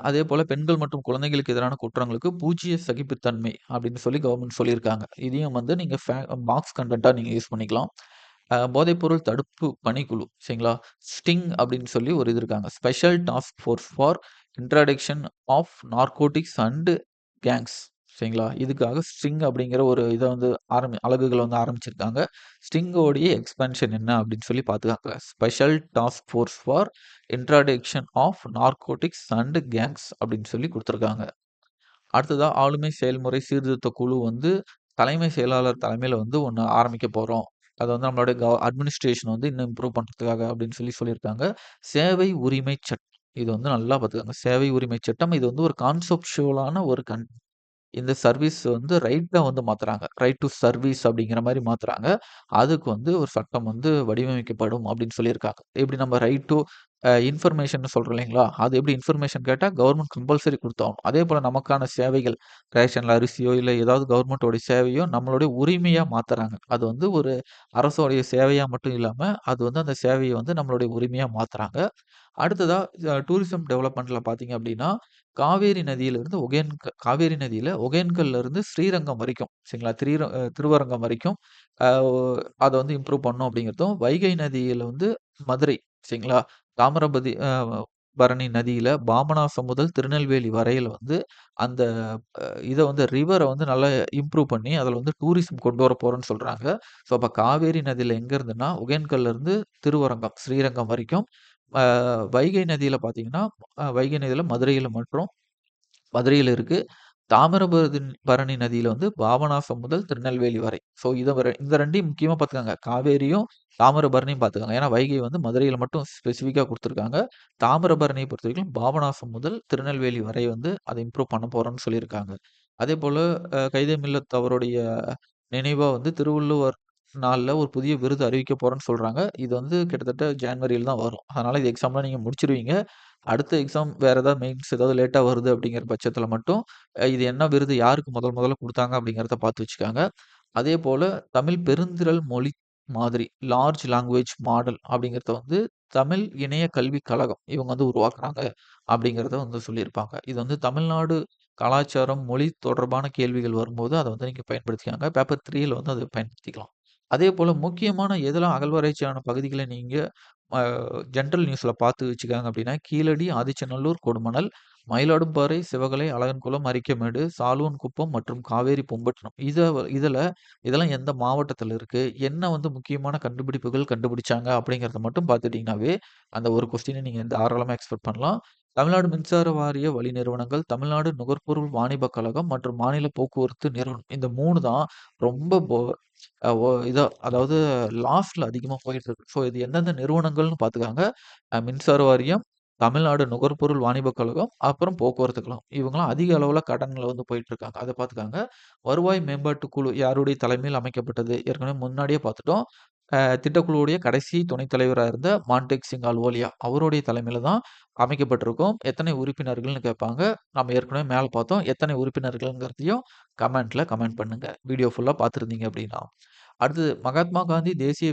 அதேபோல பெண்கள் மற்றும் குழந்தைகளுக்கு எதிரான குற்றங்களுக்கு பூஜ்ஜிய சகிப்புத்தன்மை அப்படின்னு சொல்லி கவர்மெண்ட் சொல்லியிருக்காங்க. இதையும் வந்து நீங்க மார்க்ஸ் கன்டென்ட்டா நீங்க யூஸ் பண்ணிக்கலாம். போதைப்பொருள் தடுப்பு பணிக்குழு சரிங்களா? ஸ்டிங் அப்படின்னு சொல்லி ஒரு இது இருக்காங்க. Special task force for introduction of narcotics and gangs சரிங்களா? இதுக்காக ஸ்டிங் அப்படிங்கிற ஒரு இத வந்து அலகுகள வந்து ஆரம்பிச்சிருக்காங்க. ஸ்டிங்கோடைய எக்ஸ்பான்ஷன் என்ன அப்படின்னு சொல்லி பாத்துக்காங்க. Special task force for introduction of narcotics and gangs அப்படின்னு சொல்லி குடுத்துருக்காங்க. அடுத்ததா ஆளுமை செயல்முறை சீர்திருத்த குழு வந்து தலைமை செயலாளர் தலைமையில வந்து ஒண்ணு ஆரம்பிக்க போறோம். அத வந்து நம்மளுடைய அட்மினிஸ்ட்ரேஷன் வந்து இன்னும் இம்ப்ரூவ் பண்றதுக்காக அப்படின்னு சொல்லி சொல்லியிருக்காங்க. சேவை உரிமை சட்டம். இது வந்து நல்லா பாத்துக்கோங்க. சேவை உரிமை சட்டம். இது வந்து ஒரு கான்செப்சுவலான ஒரு இந்த சர்வீஸ் வந்து ரைட்டா வந்து மாத்துறாங்க. ரைட் டூ சர்வீஸ் அப்படிங்கிற மாரி மாத்துறாங்க. அதுக்கு வந்து ஒரு சட்டம் வந்து வடிவமைக்கப்படும் அப்படின்னு சொல்லியிருக்காங்க. எப்படி நம்ம ரைட் டூ இன்ஃபர்மேஷன்னு சொல்றோம் இல்லைங்களா? அது எப்படி இன்ஃபர்மேஷன் கேட்டா கவர்மெண்ட் கம்பல்சரி குடுத்தாகணும். அதேபோல நமக்கான சேவைகள், ரேஷன்ல அரிசியோ, இல்ல ஏதாவது கவர்மெண்ட்டோட சேவையோ நம்மளுடைய உரிமையா மாத்துறாங்க. அது வந்து ஒரு அரசோடைய சேவையா மட்டும் இல்லாம, அது வந்து அந்த சேவைய வந்து நம்மளுடைய உரிமையா மாத்துறாங்க. அடுத்ததா டூரிசம் டெவலப்மெண்ட்ல பார்த்தீங்க அப்படின்னா, காவேரி நதியிலிருந்து காவேரி நதியில ஒகேனக்கல்ல இருந்து ஸ்ரீரங்கம் வரைக்கும் சரிங்களா? திருவரங்கம் வரைக்கும் அ அத வந்து இம்ப்ரூவ் பண்ணணும் அப்படிங்கிறதும், வைகை நதியில வந்து மதுரை சரிங்களா? தாமிரபதி பரணி நதியில பாபநாசம் முதல் திருநெல்வேலி வரையில வந்து அந்த இத வந்து ரிவர வந்து நல்லா இம்ப்ரூவ் பண்ணி, அதுல வந்து டூரிசம் கொண்டு வர போறோம்ன்னு சொல்றாங்க. ஸோ, அப்ப காவேரி நதியில எங்க இருந்துன்னா, ஒகேனக்கல்ல இருந்து திருவரங்கம், ஸ்ரீரங்கம் வரைக்கும். அ வைகை நதியில பார்த்தீங்கன்னா, வைகை நதியில மதுரையில மற்றும் மதுரையில இருக்கு. தாமிரபரணி பரணி நதியில வந்து பாபநாசம் முதல் திருநெல்வேலி வரை. ஸோ இந்த 2யும் முக்கியமா பார்த்துக்கங்க. காவேரியும், தாமிரபரணியும் பார்த்துக்கங்க. ஏன்னா வைகை வந்து மதுரையில மட்டும் ஸ்பெசிஃபிக்கா குடுத்துருக்காங்க. தாமிரபரணிய பொறுத்தவரைக்கும் பாபநாசம் முதல் திருநெல்வேலி வரை வந்து அத இம்ப்ரூவ் பண்ண போறோம்ன்னு சொல்லியிருக்காங்க. அதேபோல கைதே மில்லத் அவருடைய நினைவா வந்து திருவள்ளுவர் நாள்ல ஒரு புதிய விருது அறிவிக்க போறோம்ன்னு சொல்றாங்க. இது வந்து கிட்டத்தட்ட ஜான்வரியில தான் வரும். அதனால இது எக்ஸாம்லாம் நீங்க முடிச்சுருவீங்க. அடுத்த எக்ஸாம் வேற ஏதாவது மெயின்ஸ் ஏதாவது லேட்டா வருது அப்படிங்கிற பட்சத்தில மட்டும், இது என்ன விருது யாருக்கு முதல்ல குடுத்தாங்க அப்படிங்கிறத பார்த்து வச்சுக்கங்க. அதேபோல தமிழ் பெருந்திரள் மொழி மாதிரி லார்ஜ் லாங்குவேஜ் மாடல் அப்படிங்கிறத வந்து தமிழ் இணைய கல்விக் கழகம் இவங்க வந்து உருவாக்குறாங்க அப்படிங்கிறத வந்து சொல்லியிருப்பாங்க. இது வந்து தமிழ்நாடு கலாச்சாரம், மொழி தொடர்பான கேள்விகள் வரும்போது அத வந்து நீங்க பயன்படுத்திக்கங்க. பேப்பர் 3ல வந்து அத பயன்படுத்திக்கலாம். அதேபோல முக்கியமான எதெல்லாம் அகழ்வாராய்ச்சியான பகுதிகள நீங்க அ ஜெனரல் நியூஸ்ல பார்த்து வச்சுக்காங்க அப்டின்னா, கீழடி, ஆதிச்சநல்லூர், கொடுமணல், மயிலாடும்பாறை, சிவகலை, அழகன்குளம், அரிக்கமேடு, சாலூன்குப்பம் மற்றும் காவேரி பூம்பட்டினம். இதெல்லாம் எந்த மாவட்டத்தில இருக்கு? என்ன வந்து முக்கியமான கண்டுபிடிப்புகள் கண்டுபிடிச்சாங்க? அப்படிங்கிறத மட்டும் பார்த்துட்டீங்கன்னாவே, அந்த ஒரு கொஸ்டின நீங்க தாராளமா எக்ஸ்பெக்ட் பண்ணலாம். தமிழ்நாடு மின்சார வாரிய வழி நிறுவனங்கள், தமிழ்நாடு நுகர்பொருள் வாணிபக் கழகம் மற்றும் மாநில போக்குவரத்து நிறுவனம். இந்த 3 தான் ரொம்ப பொ அ ஒ இதா அதாவது லாஸ்ட்ல அதிகமா போயிட்டுருக்கு. ஸோ இது எந்தெந்த நிறுவனங்கள்னு பார்த்துக்கங்க. மின்சார வாரியம், தமிழ்நாடு நுகர்பொருள் வாணிபக் கழகம், அப்புறம் போக்குவரத்து கழகம். இவங்கலாம் அதிக அளவுல கடன்ல வந்து போயிட்டுருக்காங்க. அத பார்த்துக்கங்க. வருவாய் மேம்பாட்டு குழு யாருடைய தலைமையில் அமைக்கப்பட்டது? ஏற்கனவே முன்னாடியே பார்த்துட்டோம். திட்டக்குழுவுடைய கடைசி துணைத் தலைவரா இருந்த மான்டேக் சிங் அலுவாலியா அவருடைய தலைமையில தான் அமைக்கப்பட்டிருக்கும். எத்தனை உறுப்பினர்கள்னு கேட்பாங்க. நம்ம ஏற்கனவே மேல பார்த்தோம். எத்தனை உறுப்பினர்கள்ங்கிறதையும் கமெண்ட் பண்ணுங்க. வீடியோ ஃபுல்லா பார்த்திருந்தீங்க அப்படின்னா. அடுத்தது மகாத்மா காந்தி தேசிய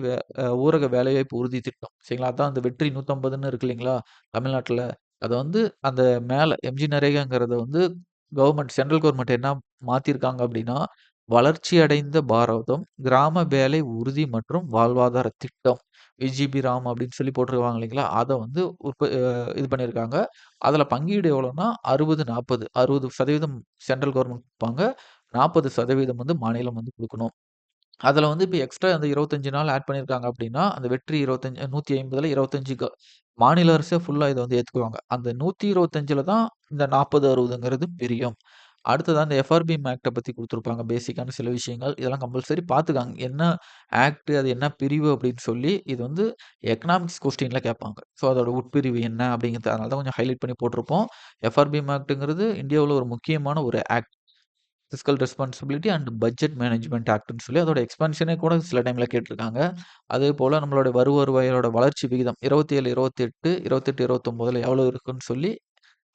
ஊரக வேலைவாய்ப்பு உறுதி திட்டம். சரிங்களா? அதான் அந்த வெற்றி 150ன்னு இருக்கு இல்லைங்களா? தமிழ்நாட்டுல. அத வந்து அந்த மேல எம்ஜி நரேகாங்கிறத வந்து சென்ட்ரல் கவர்ன்மெண்ட் என்ன மாத்தியிருக்காங்க அப்படின்னா, வளர்ச்சி அடைந்த பாரதம், கிராம வேலை உறுதி மற்றும் வாழ்வாதார திட்டம். விஜிபி ராம் அப்படின்னு சொல்லி போட்டிருக்காங்க இல்லைங்களா? அத வந்து இது பண்ணியிருக்காங்க. அதுல பங்கீடு எவ்வளோன்னா 60, 40. 60% சென்ட்ரல் கவர்ன்மெண்ட் குடுப்பாங்க. 40% வந்து மாநிலம் வந்து குடுக்கணும். அதுல வந்து இப்ப எக்ஸ்ட்ரா அந்த 25 நாள் ஆட் பண்ணியிருக்காங்க அப்டின்னா, அந்த வெற்றி 25 150ல 25க்கு மாநில அரசே ஃபுல்லா இத வந்து ஏத்துக்குவாங்க. அந்த 125ல தான் இந்த 40, 60ங்கிறது பிரியும். அடுத்தது அந்த எஃப்ஆர்பிஎம் ஆக்ட்ட பத்தி குடுத்துருப்பாங்க. பேசிக்கான சில விஷயங்கள். இதெல்லாம் கம்பல்சரி பாத்துக்கங்க. என்ன ஆக்ட் அது என்ன பிரிவு அப்டின்னு சொல்லி, இது வந்து எக்கனாமிக்ஸ் கொஸ்டின்ல கேட்பாங்க. ஸோ அதோட உட்பிரிவு என்ன அப்டிங்கிறது அதனால தான் கொஞ்சம் ஹைலைட் பண்ணி போட்டிருப்போம். எஃப்ஆர்பிஎம் ஆக்ட்ங்கிறது இந்தியாவுல ஒரு முக்கியமான ஒரு act. Fiscal responsibility and budget management ஆக்ட்ன்னு சொல்லி அதோட எக்ஸ்பான்ஷனே கூட சில டைம்ல கேட்டிருக்காங்க. அதேபோல நம்மளோட வருவாயோட வளர்ச்சி விகிதம் 27, 28, 28, 29ல எவ்வளோ இருக்குன்னு சொல்லி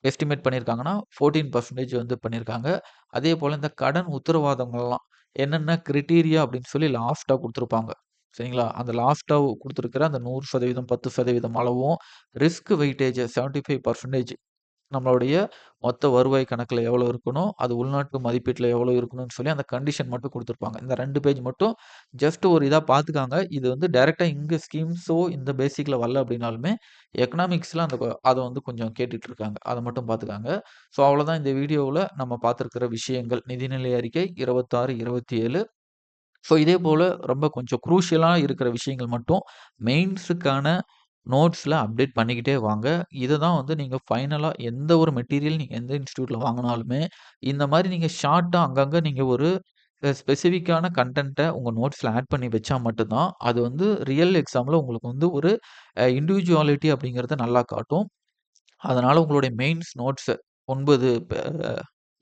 எஸ்டிமேட் பண்ணியிருக்காங்கன்னா, 14% வந்து பண்ணியிருக்காங்க. அதேபோல இந்த கடன் உத்தரவாதங்கள்லாம் என்னென்ன கிரைட்டீரியா அப்படின்னு சொல்லி லாஸ்ட்டா குடுத்துருப்பாங்க. சரிங்களா? அந்த லாஸ்ட்டா குடுத்துருக்கிற அந்த 100%, 10% அளவும் ரிஸ்க் வெயிட்டேஜ் 75% நம்மளுடைய மொத்த வருவாய் கணக்குல எவ்வளோ இருக்கணும், அது உள்நாட்டு மதிப்பீட்டுல எவ்வளோ இருக்கணும்னு சொல்லி அந்த கண்டிஷன் மட்டும் குடுத்துருப்பாங்க. இந்த 2 பேஜ் மட்டும் ஜஸ்ட் ஒரு இதா பார்த்துக்காங்க. இது வந்து டைரக்ட்டா இங்க ஸ்கீம்ஸோ இந்த பேசிக்ல வரல அப்படின்னாலுமே, எக்கனாமிக்ஸ்ல அத வந்து கொஞ்சம் கேட்டுட்டு இருக்காங்க. அத மட்டும் பார்த்துக்கங்க. ஸோ அவ்வளோதான் இந்த வீடியோவுல நம்ம பார்த்திருக்கிற விஷயங்கள். நிதிநிலை அறிக்கை 26, 27. ஸோ இதே போல ரொம்ப கொஞ்சம் குரூஷியலா இருக்கிற விஷயங்கள் மட்டும் மெயின்ஸுக்கான நோட்ஸ்ல அப்டேட் பண்ணிக்கிட்டே வாங்க. இத தான் வந்து நீங்க ஃபைனலா எந்த ஒரு மெட்டீரியல் நீங்க எந்த இன்ஸ்டிடியூட்ல வாங்குனாலுமே, இந்த மாரி நீங்க ஷார்ட்டா அங்கங்க நீங்க ஒரு ஸ்பெசிஃபிக்கான கன்டென்ட்ட உங்க நோட்ஸ்ல ஆட் பண்ணி வச்சா மட்டும் தான், அது வந்து ரியல் எக்ஸாம்ல உங்களுக்கு வந்து ஒரு இண்டிவிஜுவாலிட்டி அப்படிங்கிறத நல்லா காட்டும். அதனால உங்களுடைய மெயின்ஸ் நோட்ஸ் 9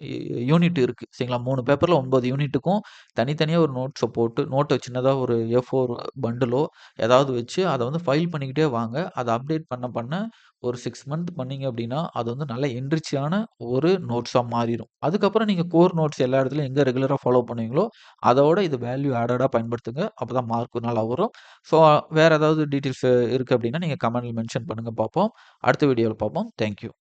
யூ யூனிட் இருக்கு. சரிங்களா? 3 பேப்பர்ல 9 யூனிட்டுக்கும் தனித்தனியா ஒரு நோட்ஸ போட்டு நோட்ட சின்னதா ஒரு A4 பண்டிலோ ஏதாவது வச்சு அத வந்து ஃபைல் பண்ணிக்கிட்டே வாங்க. அத அப்டேட் பண்ண ஒரு 6 மந்த் பண்ணீங்க அப்டின்னா, அது வந்து நல்ல என்ரிச்சான ஒரு நோட்ஸா மாறிரும். அதுக்கப்புறம் நீங்க கோர் நோட்ஸ் எல்லா இடத்துலயும் எங்க ரெகுலரா ஃபாலோ பண்ணுவீங்களோ, அதோட இது வேல்யூ ஆடடா பயன்படுத்துங்க. அப்பதான் மார்க் நல்லா வரும். ஸோ வேற ஏதாவது டீட்டெயில்ஸ் இருக்கு அப்டின்னா, நீங்க கமெண்ட்ல மென்ஷன் பண்ணுங்க பார்ப்போம். அடுத்த வீடியோல பார்ப்போம். Thank you.